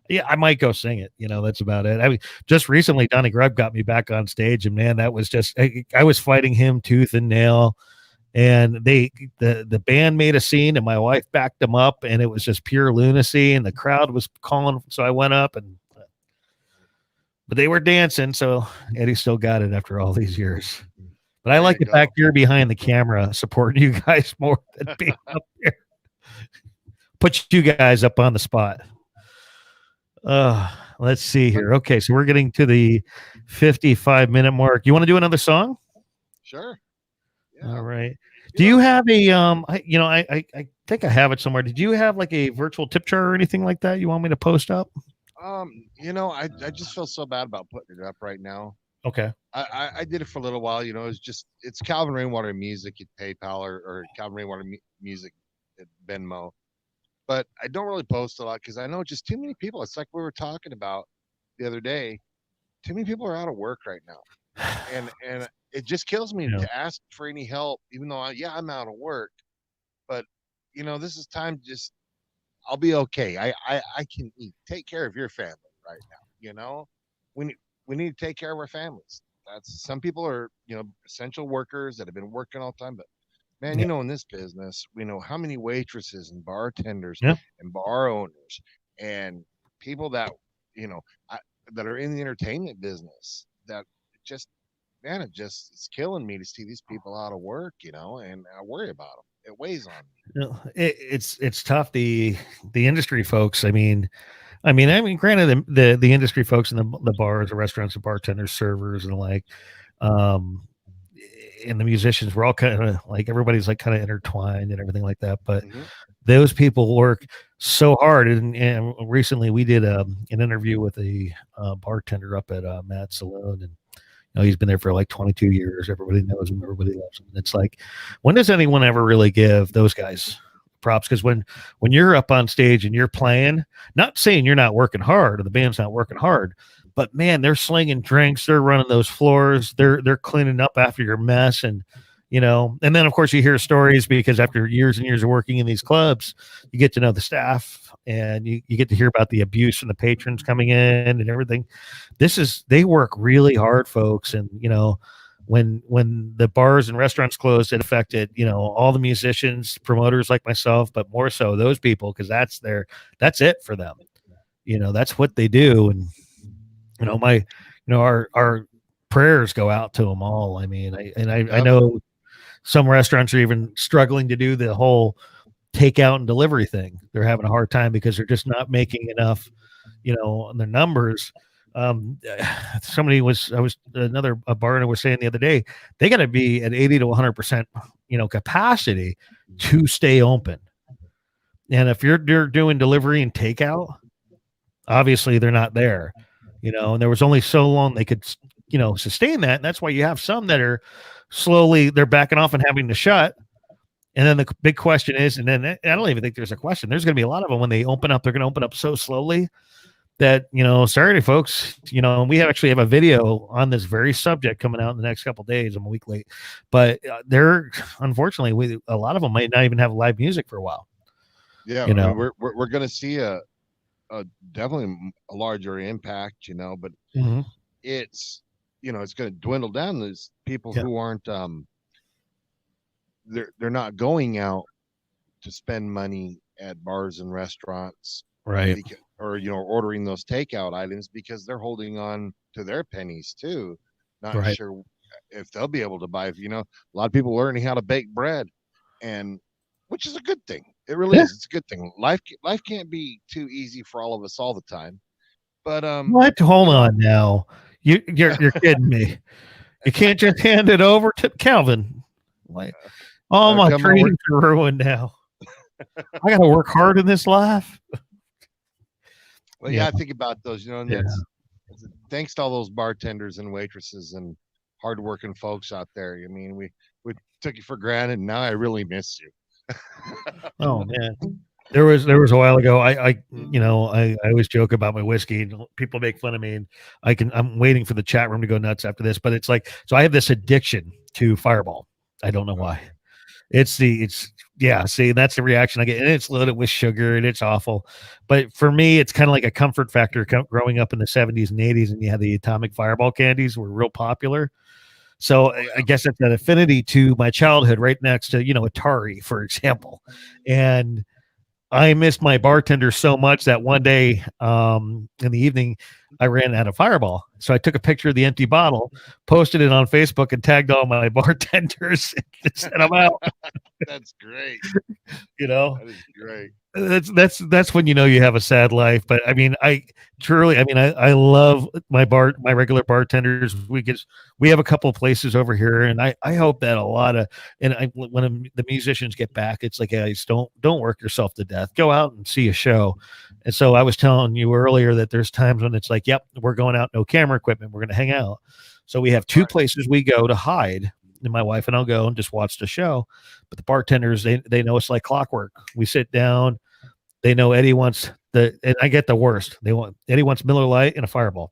yeah, I might go sing it. That's about it. I mean, just recently, Donnie Grubb got me back on stage, and man, that was just, I was fighting him tooth and nail. And the band made a scene, and my wife backed them up, and it was just pure lunacy, and the crowd was calling. So I went up, but they were dancing. So Eddie still got it after all these years. But I like it back here behind the camera, supporting you guys more than being up there. Put you guys up on the spot. Let's see here. Okay, so we're getting to the 55-minute mark. You want to do another song? Sure. Yeah. All right. Do you have a I think I have it somewhere. Did you have like a virtual tip jar or anything like that you want me to post up? I just feel so bad about putting it up right now. Okay. I did it for a little while. It's Calvin Rainwater Music at PayPal or Calvin Rainwater Music at Venmo. But I don't really post a lot because I know just too many people. It's like we were talking about the other day. Too many people are out of work right now, and it just kills me Yeah. to ask for any help, even though I'm out of work. But this is time to just I'll be okay. I can eat. Take care of your family right now. We need we need to take care of our families. That's some people are essential workers that have been working all the time, but man, Yeah. in this business, we know how many waitresses and bartenders Yeah. and bar owners and people that you know I, that are in the entertainment business that just man, it's killing me to see these people out of work, and I worry about them. It weighs on me. It's tough. The industry folks. I mean, granted, the industry folks in the bars, the restaurants, the bartenders, servers, and the like, um, and the musicians, we're all kind of like everybody's like kind of intertwined and everything like that. But Hmm. those people work so hard. And recently, we did an interview with a bartender up at Matt's Saloon, and he's been there for like 22 years. Everybody knows him. Everybody loves him. And it's like, when does anyone ever really give those guys props? Because when you're up on stage and you're playing, not saying you're not working hard or the band's not working hard, but man, they're slinging drinks, they're running those floors, they're cleaning up after your mess, and then of course you hear stories because after years and years of working in these clubs, you get to know the staff and you get to hear about the abuse from the patrons coming in and everything. They work really hard, folks, and when the bars and restaurants closed, it affected all the musicians, promoters like myself, but more so those people because that's it for them. That's what they do, and our prayers go out to them all. I mean, I Yep. know some restaurants are even struggling to do the whole takeout and delivery thing. They're having a hard time because they're just not making enough, on their numbers. Somebody was, I was another a bar was saying the other day, they got to be at 80 to 100%, capacity to stay open. And if you're doing delivery and takeout, obviously they're not there, and there was only so long they could, sustain that. And that's why you have some that are slowly, they're backing off and having to shut. And then the big question is, and then I don't even think there's a question. There's going to be a lot of them when they open up, they're going to open up so slowly that, sorry folks, we actually have a video on this very subject coming out in the next couple of days. I'm a week late, but they're unfortunately, a lot of them might not even have live music for a while. Yeah, I mean we're going to see a definitely a larger impact, but Mhm. it's going to dwindle down. There's people Yeah. who aren't they're not going out to spend money at bars and restaurants Right. or ordering those takeout items because they're holding on to their pennies too, not Right. sure if they'll be able to buy. A lot of people learning how to bake bread, and which is a good thing. It really Yeah. is. It's a good thing. Life can't be too easy for all of us all the time. But What? Hold on now. You're kidding me. You can't just hand it over to Calvin. Like, all my come on, dreams are ruined now. I got to work hard in this life. well, Yeah. I think about those, and Yeah. that's thanks to all those bartenders and waitresses and hardworking folks out there. I mean, we took you for granted, and now I really miss you. Oh man. There was a while ago. I always joke about my whiskey. And people make fun of me, and I'm waiting for the chat room to go nuts after this. But it's like, so I have this addiction to Fireball. I don't know why. It's yeah. See, that's the reaction I get, and it's loaded with sugar, and it's awful. But for me, it's kind of like a comfort factor. Growing up in the '70s and '80s, and you had the atomic Fireball candies were real popular. So I guess it's an affinity to my childhood, right next to Atari, for example, and I missed my bartender so much that one day in the evening, I ran out of Fireball. So I took a picture of the empty bottle, posted it on Facebook, and tagged all my bartenders and sent them out. That's great. You know, That is great. That's when you know you have a sad life. But I mean, I love my regular bartenders. We have a couple of places over here, and I hope that a lot of when the musicians get back, it's like, guys, don't work yourself to death. Go out and see a show. And so I was telling you earlier that there's times when it's like, yep, we're going out, no camera equipment, we're going to hang out. So we have two places we go to hide, and my wife and I'll go and just watch the show. But the bartenders, they know it's like clockwork. We sit down. They know Eddie wants and I get the worst. Eddie wants Miller Lite and a Fireball.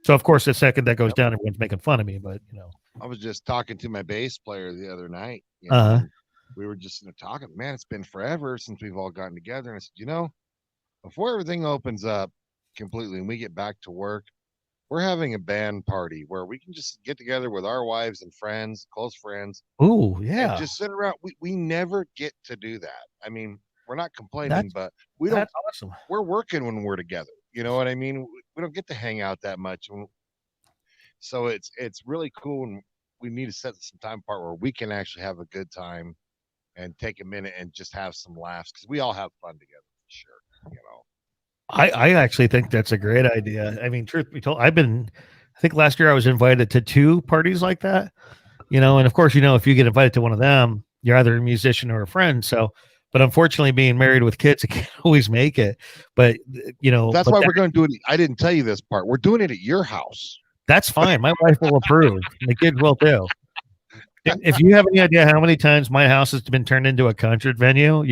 So of course, the second that goes down, everyone's making fun of me. But I was just talking to my bass player the other night. We were just talking. Man, it's been forever since we've all gotten together. And I said, before everything opens up completely and we get back to work, we're having a band party where we can just get together with our wives and friends, close friends. Oh, yeah. And just sit around. We never get to do that. I mean, we're not complaining, but we don't. Awesome. We're working when we're together. You know what I mean? We don't get to hang out that much. So it's really cool. And we need to set some time apart where we can actually have a good time and take a minute and just have some laughs because we all have fun together for sure. I actually think that's a great idea. I mean, truth be told, I think last year I was invited to 2 parties like that, and of course, if you get invited to one of them, you're either a musician or a friend. So, but unfortunately being married with kids, I can't always make it, but that's why we're going to do it. I didn't tell you this part. We're doing it at your house. That's fine. My wife will approve. The kids will too. If you have any idea how many times my house has been turned into a concert venue,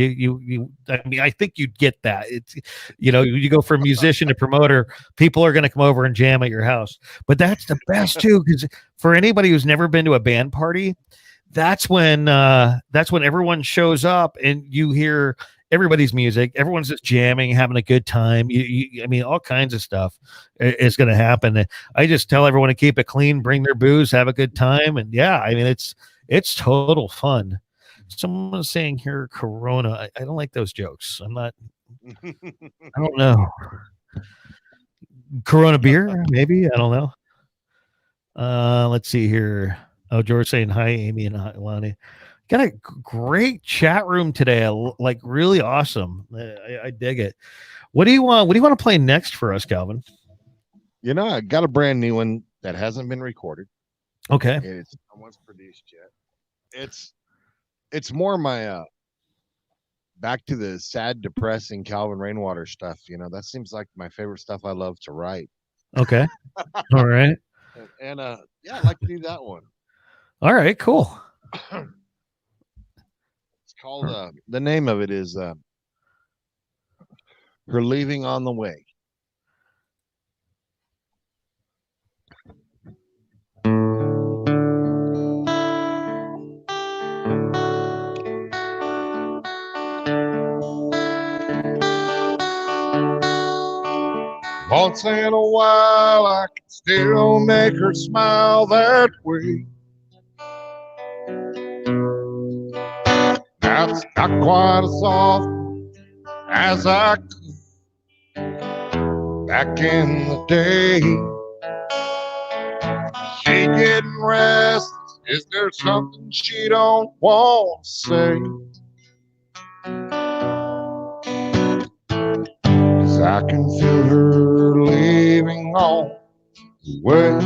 I mean, I think you'd get that. It's, you go from musician to promoter, people are going to come over and jam at your house. But that's the best too, because for anybody who's never been to a band party, that's when everyone shows up and you hear everybody's music. Everyone's just jamming, having a good time. I mean, all kinds of stuff is going to happen. I just tell everyone to keep it clean, bring their booze, have a good time. And yeah, I mean, it's total fun. Someone's saying here, Corona. I don't like those jokes. I'm not, I don't know. Corona beer, maybe. I don't know. Let's see here. Oh, George saying hi, Amy and Lonnie. Got a great chat room today. Like really awesome. I dig it. What do you want? What do you want to play next for us, Calvin? I got a brand new one that hasn't been recorded. Okay. It's not once produced yet. It's more my back to the sad, depressing Calvin Rainwater stuff. That seems like my favorite stuff I love to write. Okay. All right. And yeah, I'd like to do that one. All right, cool. It's called the name of it is Her Leaving on the Way. Once in a while I can still make her smile that way. That's not quite as often as I could back in the day. She getting restless. Is there something she don't want to say? 'Cause I can feel her leaving on the way.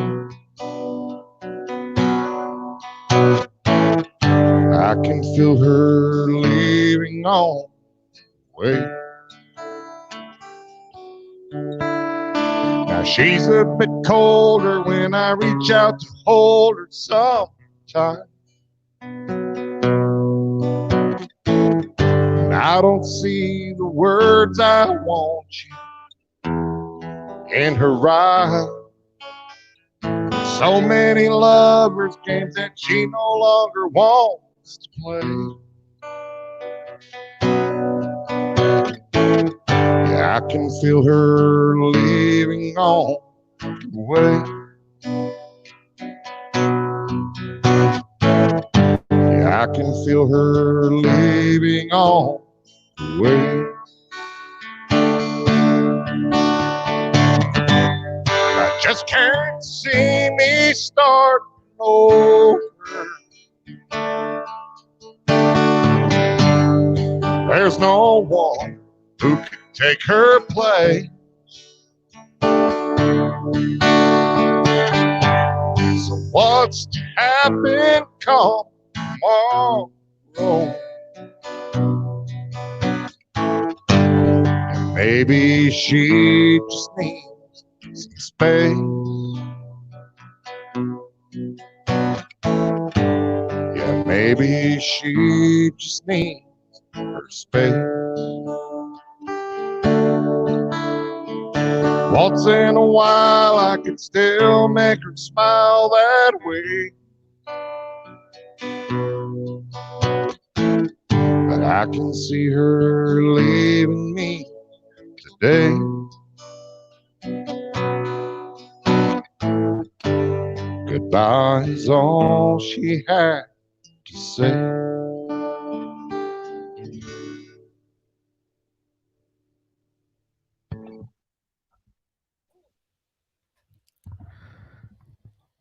I can feel her leaving on the way. Now she's a bit colder when I reach out to hold her sometimes. And I don't see the words I want you in her eyes. So many lovers games that she no longer wants to play. Yeah, I can feel her leaving on the way. Yeah, I can feel her leaving on the way. I just can't see me starting over. There's no one Who could take her place? So what's to happen tomorrow? And maybe she just needs some space. Yeah, maybe she just needs her space. Once in a while, I could still make her smile that way. But I can see her leaving me today. Goodbye is all she had to say.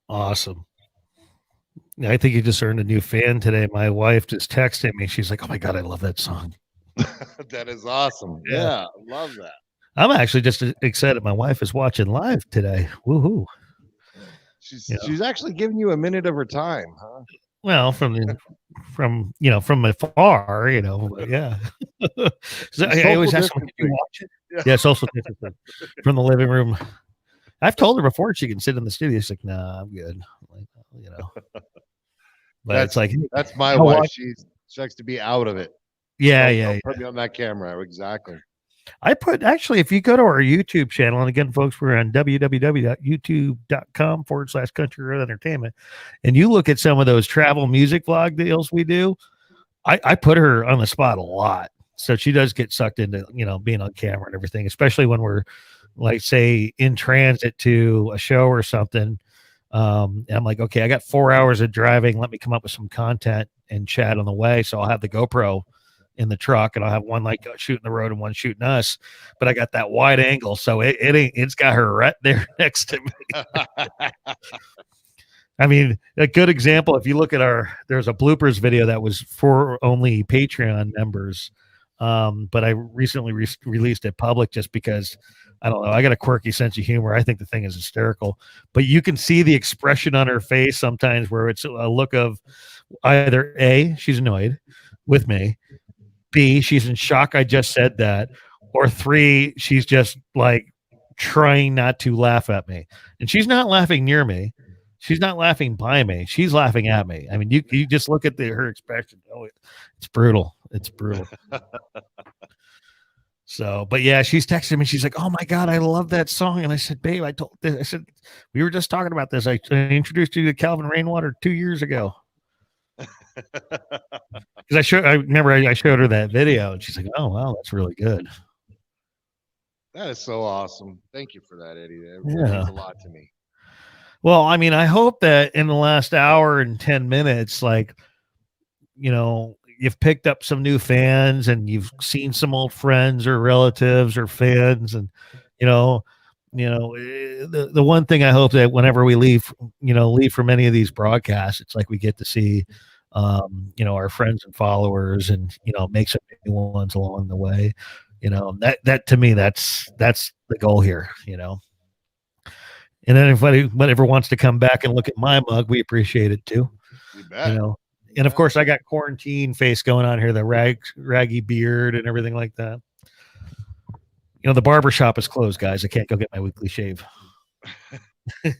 Awesome. I think you just earned a new fan today. My wife just texted me. She's like, "Oh my god, I love that song." That is awesome. Yeah, love that. I'm actually just excited. My wife is watching live today. Woohoo! She's actually giving you a minute of her time, huh? Well, from afar, but yeah. So I always ask them, "Did you watch it?" Yeah, social distancing from the living room. I've told her before she can sit in the studio. She's like, "Nah, I'm good." I'm like, but it's like that's my wife. She likes to be out of it. Yeah. Put me on that camera. Exactly. Actually, if you go to our YouTube channel, and again, folks, we're on www.youtube.com/country road entertainment, and you look at some of those travel music vlog deals we do, I put her on the spot a lot. So she does get sucked into, being on camera and everything, especially when we're like, say, in transit to a show or something. And I'm like, okay, I got 4 hours of driving. Let me come up with some content and chat on the way. So I'll have the GoPro in the truck, and I'll have one like shooting the road and one shooting us. But I got that wide angle, so it's got her right there next to me. I mean, a good example, if you look at there's a bloopers video that was for only Patreon members. But I recently released it public just because, I don't know, I got a quirky sense of humor. I think the thing is hysterical, but you can see the expression on her face sometimes where it's a look of either A, she's annoyed with me, B, she's in shock I just said that, or 3, she's just like trying not to laugh at me. And she's not laughing near me. She's not laughing by me. She's laughing at me. I mean, you just look at her expression. Oh, it's brutal. It's brutal. So, but yeah, she's texting me. She's like, "Oh my god, I love that song." And I said, "Babe, I said we were just talking about this. I introduced you to Calvin Rainwater 2 years ago." Because I remember I showed her that video, and she's like, "Oh wow, that's really good." That is so awesome. Thank you for that, Eddie. That really means a lot to me. Well, I mean, I hope that in the last hour and 10 minutes, like, you've picked up some new fans, and you've seen some old friends or relatives or fans, and the one thing I hope that whenever we leave from any of these broadcasts, it's like we get to see our friends and followers, and make some new ones along the way. That to me, that's the goal here. And then if anybody ever wants to come back and look at my mug, we appreciate it too. You bet. And of course, I got quarantine face going on here, the raggy beard and everything like that. The barber shop is closed, guys. I can't go get my weekly shave. God,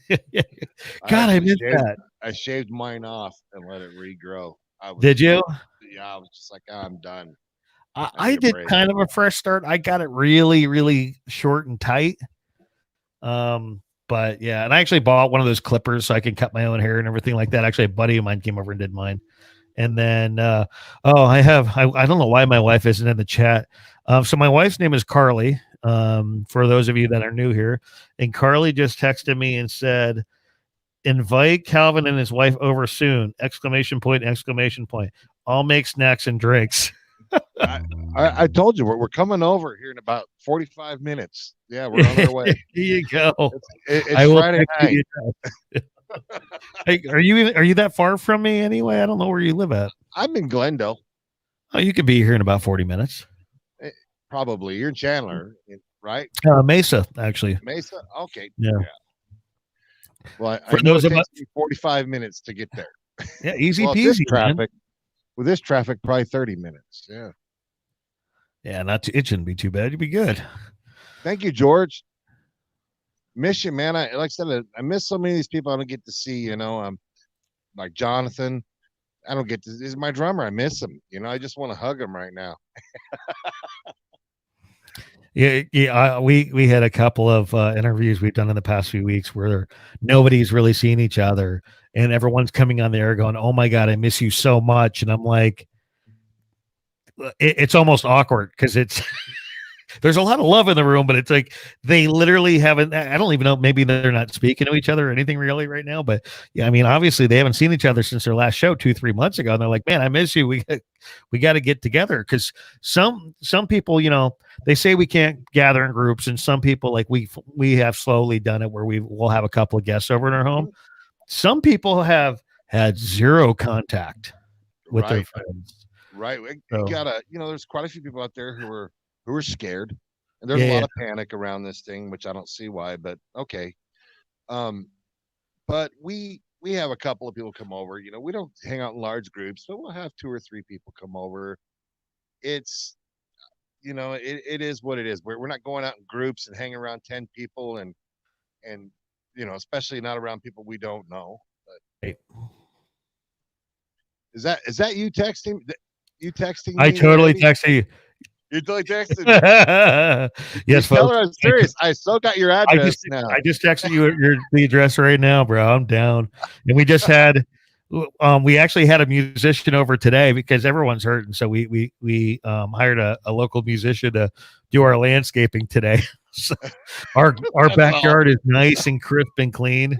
I missed that. I shaved mine off and let it regrow. Did you? Yeah, I was just like, I'm done. I did kind of a fresh start. I got it really, really short and tight. But yeah, and I actually bought one of those clippers so I can cut my own hair and everything like that. Actually, a buddy of mine came over and did mine. And then, I don't know why my wife isn't in the chat. So my wife's name is Carly. For those of you that are new here, and Carly just texted me and said, "Invite Calvin and his wife over soon!" ! I'll make snacks and drinks. I told you we're coming over here in about 45 minutes. Yeah, we're on our way. Here you go. It's Friday night. Hey, are you that far from me anyway? I don't know where you live at. I'm in Glendale. Oh, you could be here in about 40 minutes. Probably. You're in Chandler, right? Mesa, actually. Mesa? Okay. Yeah. Yeah. Well, I For know those it of us, takes me 45 minutes to get there. yeah, easy Well, peasy, man. with this traffic, probably 30 minutes. Yeah. Yeah, it shouldn't be too bad. You'd be good. Thank you, George. Miss you, man. I like I said, I miss so many of these people I don't get to see. Like Jonathan. I don't get to. This is my drummer. I miss him. I just want to hug him right now. Yeah, yeah. We had a couple of interviews we've done in the past few weeks where nobody's really seen each other, and everyone's coming on the air going, "Oh my god, I miss you so much," and I'm like, it's almost awkward because it's there's a lot of love in the room, but it's like they literally haven't. I don't even know. Maybe they're not speaking to each other or anything really right now. But yeah, I mean, obviously they haven't seen each other since their last show 2-3 months ago, and they're like, "Man, I miss you. We got to get together." Because some people, they say we can't gather in groups, and some people like we have slowly done it where we'll have a couple of guests over in our home. Some people have had zero contact with their Right. friends. Right. You So gotta. There's quite a few people out there who are scared, and there's a yeah, lot of panic around this thing, which I don't see why. But okay. Um, but we have a couple of people come over. We don't hang out in large groups, but we'll have two or three people come over. It's it is what it is. We're not going out in groups and hanging around 10 people and especially not around people we don't know. But yeah. is that you texting I me, totally Randy? texted you. You totally texted me. You Yes, tell her folks. I'm serious. I still got your I just address now. I just texted you the address right now, bro. I'm down. And we actually had a musician over today because everyone's hurting. So we hired a local musician to do our landscaping today. So our That's backyard is awesome. nice and crisp and clean.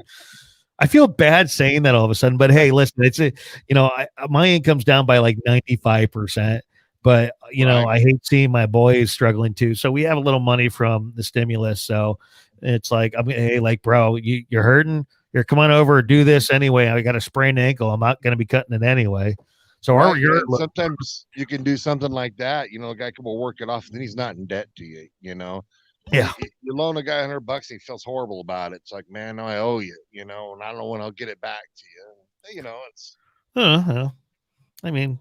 I feel bad saying that all of a sudden, but hey, listen, my income's down by like 95%, but Right. I hate seeing my boys struggling too. So we have a little money from the stimulus. So it's like, hey, like, bro, you're hurting. Here, come on over, do this anyway. I got a sprained ankle. I'm not going to be cutting it anyway. So Right. your And sometimes you can do something like that. A guy can work it off, and then he's not in debt to you. yeah, You loan a guy $100, he feels horrible about it. It's like, man, I owe you, and I don't know when I'll get it back to you. It's uh, I mean,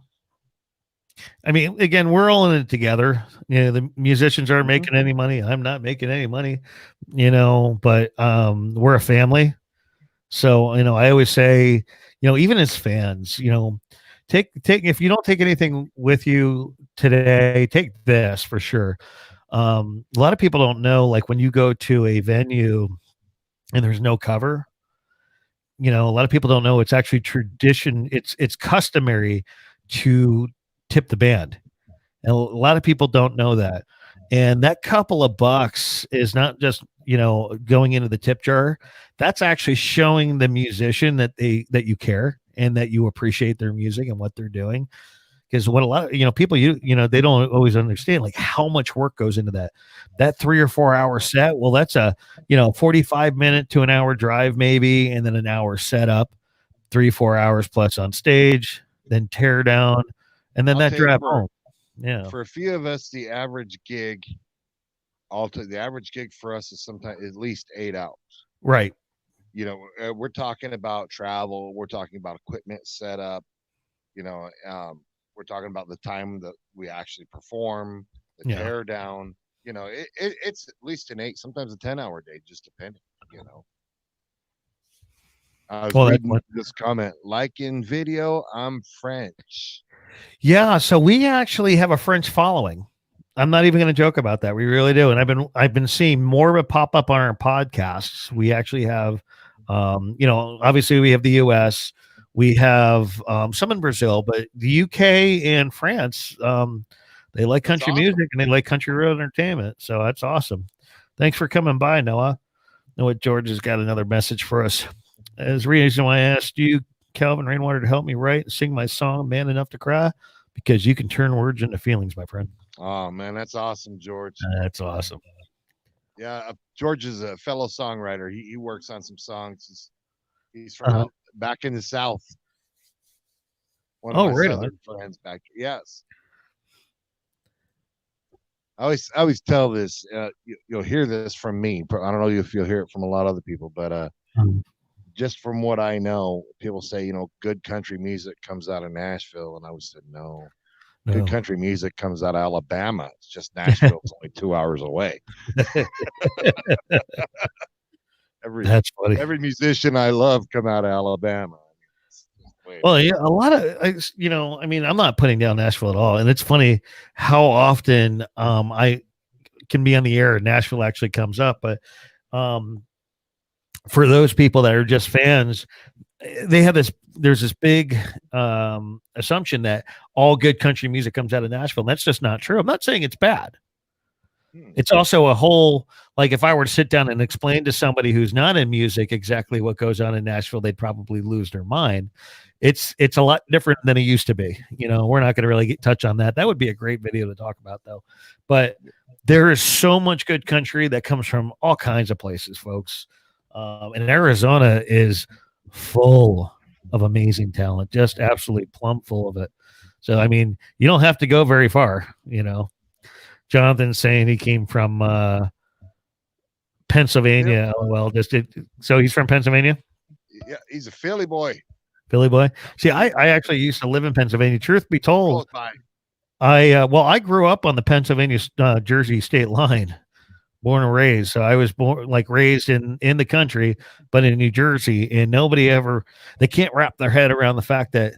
again, we're all in it together. The musicians aren't Mhm. making any money. I'm not making any money, but we're a family. So, I always say, even as fans, take if you don't take anything with you today, take this for sure. A lot of people don't know, like when you go to a venue and there's no cover, a lot of people don't know it's actually tradition. It's customary to tip the band. And a lot of people don't know that. And that couple of bucks is not just, going into the tip jar. That's actually showing the musician that you care and that you appreciate their music and what they're doing. Because what a lot of people they don't always understand like how much work goes into that 3 or 4 hour set. Well, that's a 45 minute to an hour drive maybe, and then an hour setup, 3-4 hours plus on stage, then tear down, and then I'll that tell you drive home. Yeah. for a few of us, the average gig for us is sometimes at least 8 hours. Right. We're talking about travel, we're talking about equipment setup, you know, we're talking about the time that we actually perform, the Yeah. tear down. It's at least an 8, sometimes a 10-hour day, just depending. You know, I was Well, that's reading what. this comment, like in video, I'm French. Yeah. So we actually have a French following. I'm not even going to joke about that. We really do, and I've been seeing more of it pop up on our podcasts. We actually have, obviously we have the U.S. We have some in Brazil, but the U.K. and France, they like That's country awesome. music and they like country road entertainment. So that's awesome. Thanks for coming by, Noah. Know what George has got another message for us. As reason why I asked you, Calvin Rainwater, to help me write and sing my song "Man Enough to Cry," because you can turn words into feelings, my friend. Oh man, that's awesome, George. That's awesome. Yeah, George is a fellow songwriter. He works on some songs. He's from Uh-huh. out back in the South. One of Oh, my right on. Southern friends back. Yes. I always tell this. You'll hear this from me. I don't know if you'll hear it from a lot of other people, but Um, just from what I know, people say good country music comes out of Nashville, and I always said no. Good no, country music comes out of Alabama. It's just Nashville's only 2 hours away. Every that's funny. every musician I love come out of Alabama. It's just the way it Well, is. yeah, a lot of, I mean, I'm not putting down Nashville at all, and it's funny how often I can be on the air and Nashville actually comes up, but um, for those people that are just fans, they have this. There's this big assumption that all good country music comes out of Nashville. And that's just not true. I'm not saying it's bad. Hmm. It's also a whole, like, if I were to sit down and explain to somebody who's not in music exactly what goes on in Nashville, they'd probably lose their mind. It's a lot different than it used to be. We're not going to really touch on that. That would be a great video to talk about, though. But there is so much good country that comes from all kinds of places, folks. And Arizona is full of amazing talent, just absolutely plumb full of it. So, I mean, you don't have to go very far. Jonathan's saying he came from Pennsylvania. LOL. So he's from Pennsylvania, Yeah, he's a Philly boy. Philly boy. See, I actually used to live in Pennsylvania. Truth be Close told, by. I grew up on the Pennsylvania Jersey state line, born and raised. So I was raised in the country, but in New Jersey, and they can't wrap their head around the fact that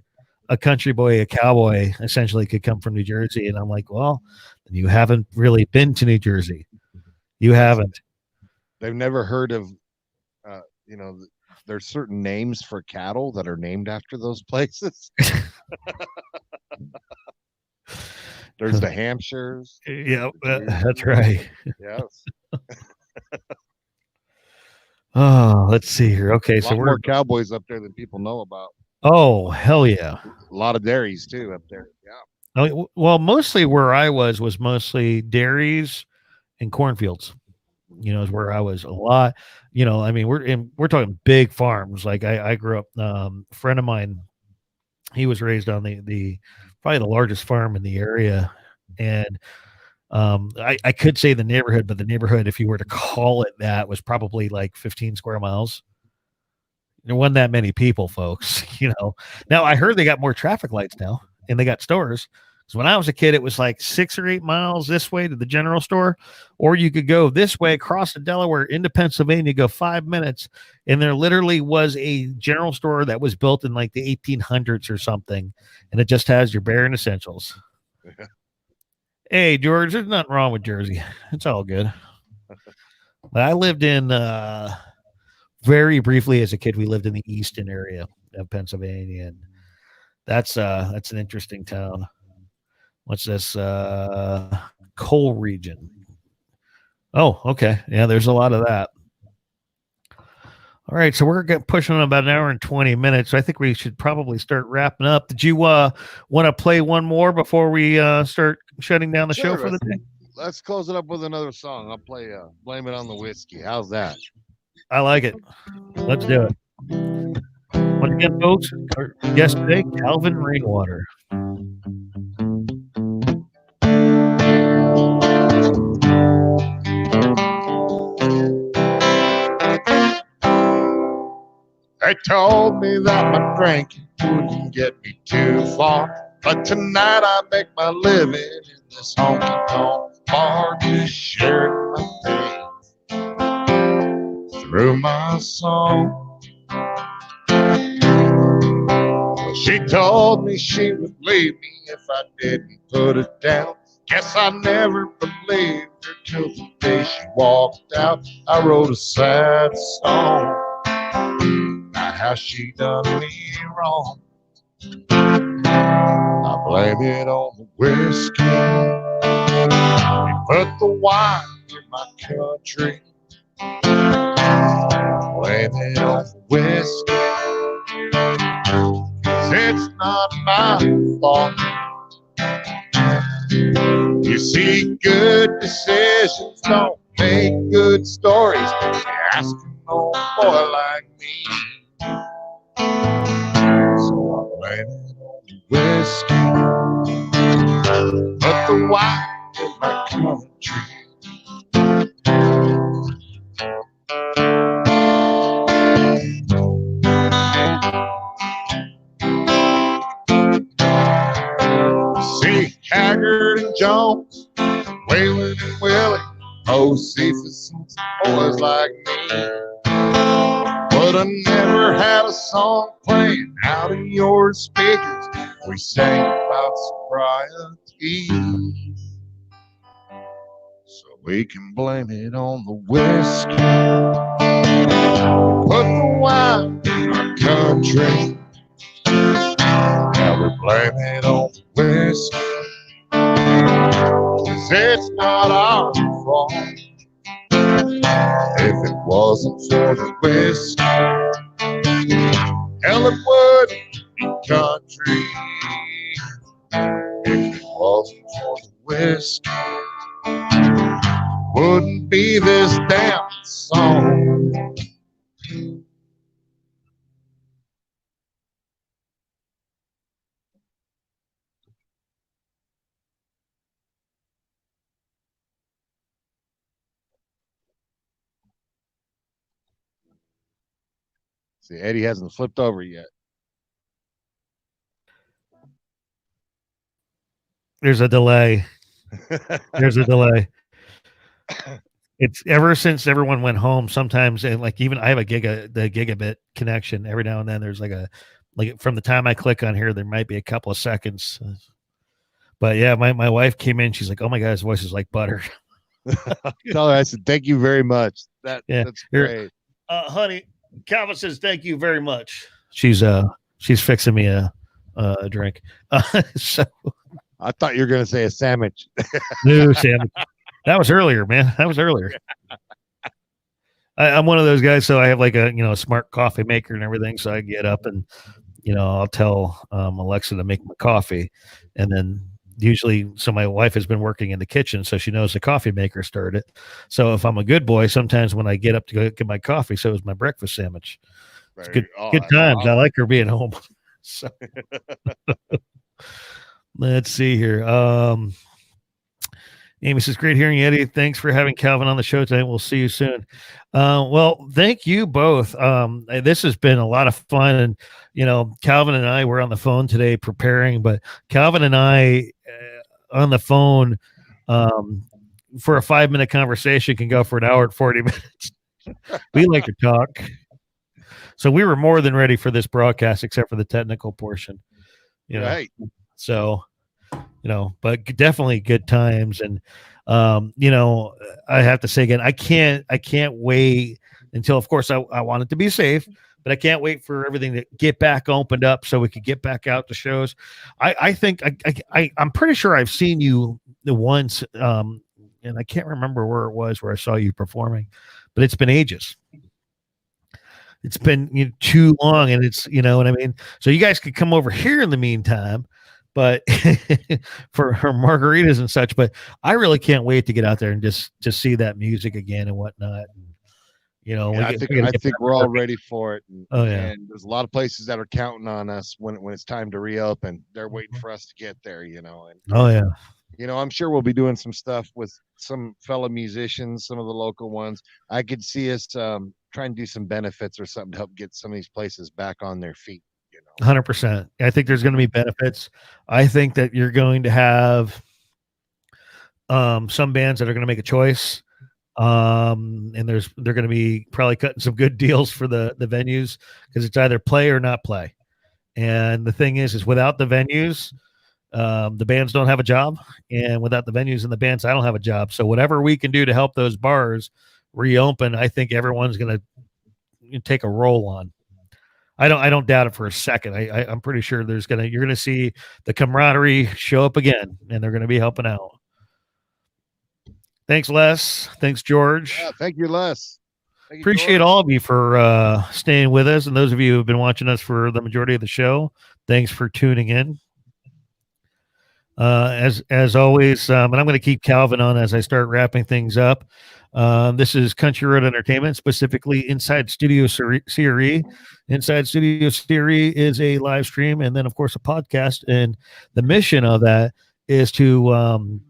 a country boy, a cowboy, essentially could come from New Jersey. And I'm like, well, you haven't really been to New Jersey. You haven't. They've never heard of, uh, you know, there's certain names for cattle that are named after those places. There's the Hampshires. Yeah, that's right. Yes. Oh, let's see here. Okay, A so lot more cowboys up there than people know about. oh, hell yeah. A lot of dairies too up there. Yeah. Well, mostly where I was mostly dairies and cornfields. Is where I was a lot. I mean, we're talking big farms. Like I grew up. A friend of mine, he was raised on the probably the largest farm in the area, and I could say the neighborhood, but the neighborhood, if you were to call it that, was probably like 15 square miles. There wasn't that many people, folks. Now I heard they got more traffic lights now, and they got stores. So when I was a kid, it was like 6 or 8 miles this way to the general store, or you could go this way across the Delaware into Pennsylvania, go 5 minutes, and there literally was a general store that was built in like the 1800s or something, and it just has your bare essentials. Hey, George, there's nothing wrong with Jersey. It's all good. But I lived in very briefly as a kid. We lived in the eastern area of Pennsylvania, and that's an interesting town. What's this? Coal region. Oh, okay. Yeah, there's a lot of that. All right, so we're pushing on about an hour and 20 minutes. So I think we should probably start wrapping up. Did you want to play one more before we start shutting down the show for the day? Let's close it up with another song. I'll play Blame It on the Whiskey. How's that? I like it. Let's do it. Once again, folks, our guest today, Calvin Rainwater. They told me that my drinking wouldn't get me too far, but tonight I make my living in this honky-tonk bar, just sharing my pain through my song. She told me she would leave me if I didn't put it down. Guess I never believed her till the day she walked out. I wrote a sad song about how she done me wrong. I blame it on the whiskey. We put the wine in my country. Blame it on the whiskey. It's not my fault. You see, good decisions don't make good stories. Ask an old boy like me. So I blame it on the whiskey, but the wine in my country. See Haggard and Jones, Waylon and Willie, Cephas and boys like me. But I never had a song playing out of your speakers. We sang about sobriety, so we can blame it on the whiskey. Put the wine in our country. Now we blame it on the whiskey. 'Cause it's not our fault if it wasn't for the whiskey. Hell, it wouldn't be country if it wasn't for the whiskey. Wouldn't be this damn song. See, Eddie hasn't flipped over yet. There's a delay. There's a delay. It's ever since everyone went home. Sometimes, and like even I have the gigabit connection. Every now and then, there's like from the time I click on here, there might be a couple of seconds. But yeah, my wife came in. She's like, "Oh my God, his voice is like butter." Tell her I said thank you very much. That's great. Honey, Calvin says thank you very much. She's fixing me a drink. So I thought you were going to say a sandwich. no sandwich. That was earlier, man. That was earlier. I'm one of those guys, so I have like a smart coffee maker and everything. So I get up and I'll tell Alexa to make my coffee, and then usually, so my wife has been working in the kitchen, so she knows the coffee maker started. So if I'm a good boy, sometimes when I get up to go get my coffee, so is my breakfast sandwich. It's good times. I like her being home. So let's see here. Amy says, great hearing you, Eddie. Thanks for having Calvin on the show tonight. We'll see you soon. Well, thank you both. This has been a lot of fun. And, Calvin and I were on the phone today preparing, but Calvin and I on the phone for a 5-minute conversation can go for an hour and 40 minutes. We like to talk. So we were more than ready for this broadcast, except for the technical portion. Right. So, but definitely good times. And, I have to say again, I can't wait until, of course, I want it to be safe, but I can't wait for everything to get back opened up so we could get back out to shows. I think I'm pretty sure I've seen you once, and I can't remember where it was where I saw you performing, but it's been ages. It's been too long, and it's what I mean. So you guys could come over here in the meantime, but for her margaritas and such. But I really can't wait to get out there and just see that music again and whatnot. I think we're all ready for it. And, oh yeah, and there's a lot of places that are counting on us when it's time to reopen. They're waiting for us to get there. And, oh yeah. I'm sure we'll be doing some stuff with some fellow musicians, some of the local ones. I could see us trying to do some benefits or something to help get some of these places back on their feet. 100%. I think there's going to be benefits. I think that you're going to have some bands that are going to make a choice. And they're going to be probably cutting some good deals for the venues, because it's either play or not play. And the thing is without the venues, the bands don't have a job, and without the venues and the bands, I don't have a job. So whatever we can do to help those bars reopen, I think everyone's going to take a roll on. I don't doubt it for a second. I'm pretty sure you're going to see the camaraderie show up again, and they're going to be helping out. Thanks, Les. Thanks, George. Yeah, thank you, Les. Appreciate all of you for staying with us, and those of you who have been watching us for the majority of the show, thanks for tuning in. As always, and I'm going to keep Calvin on as I start wrapping things up. This is Country Road Entertainment, specifically Inside Studio CRE. Inside Studio CRE is a live stream, and then, of course, a podcast. And the mission of that is to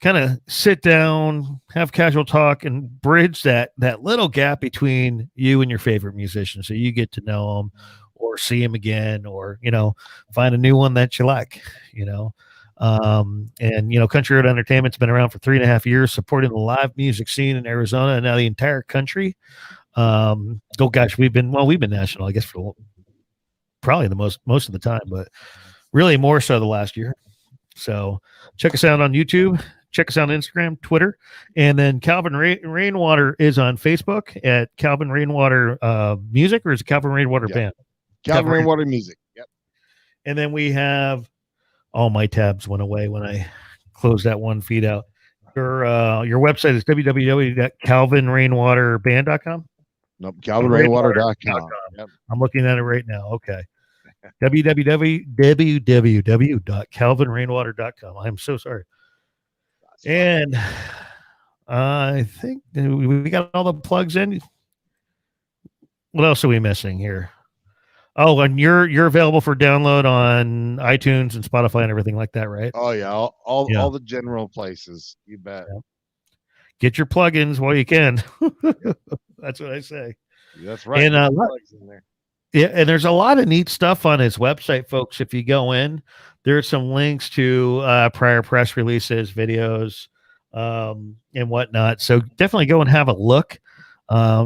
kind of sit down, have casual talk, and bridge that little gap between you and your favorite musician, so you get to know them, or see them again, or find a new one that you like. And Country Road Entertainment's been around for 3.5 years, supporting the live music scene in Arizona and now the entire country. Oh gosh, we've been national, I guess, for probably the most of the time, but really more so the last year. So check us out on YouTube. Check us out on Instagram, Twitter, and then Calvin Rainwater is on Facebook at Calvin Rainwater Music, or is it Calvin Rainwater Band? Calvin Rainwater Music. Yep. And then we have, all my tabs went away when I closed that one feed out. Your website is www.calvinrainwaterband.com. Nope, calvinrainwater.com. Yep. I'm looking at it right now. Okay. www.calvinrainwater.com. I'm so sorry. And I think we got all the plugs in. What else are we missing here? Oh, and you're available for download on iTunes and Spotify and everything like that, right? Oh yeah, all the general places. You bet. Yeah. Get your plugins while you can. That's what I say. That's right. And yeah, and there's a lot of neat stuff on his website, folks. If you go in, there's some links to prior press releases, videos, and whatnot. So definitely go and have a look.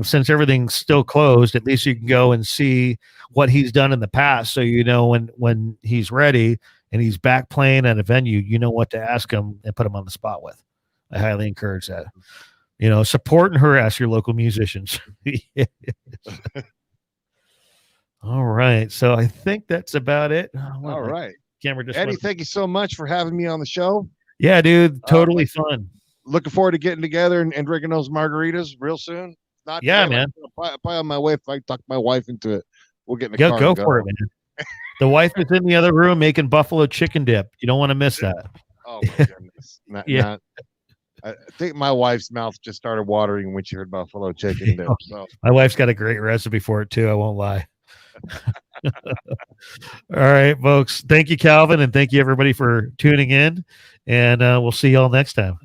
Since everything's still closed, at least you can go and see what he's done in the past. So when he's ready and he's back playing at a venue, you know what to ask him and put him on the spot with. I highly encourage that. Support and harass your local musicians. All right. So I think that's about it. All right. Camera just Eddie, thank you so much for having me on the show. Yeah, dude. Totally fun. Looking forward to getting together and drinking those margaritas real soon. Not yeah, today, man. Probably on my way. If I talk my wife into it, we'll get in the car. Go for it, man. The wife is in the other room making buffalo chicken dip. You don't want to miss that. Oh my goodness. I think my wife's mouth just started watering when she heard buffalo chicken dip. So my wife's got a great recipe for it too. I won't lie. All right, folks. Thank you, Calvin, and thank you everybody for tuning in. And we'll see y'all next time.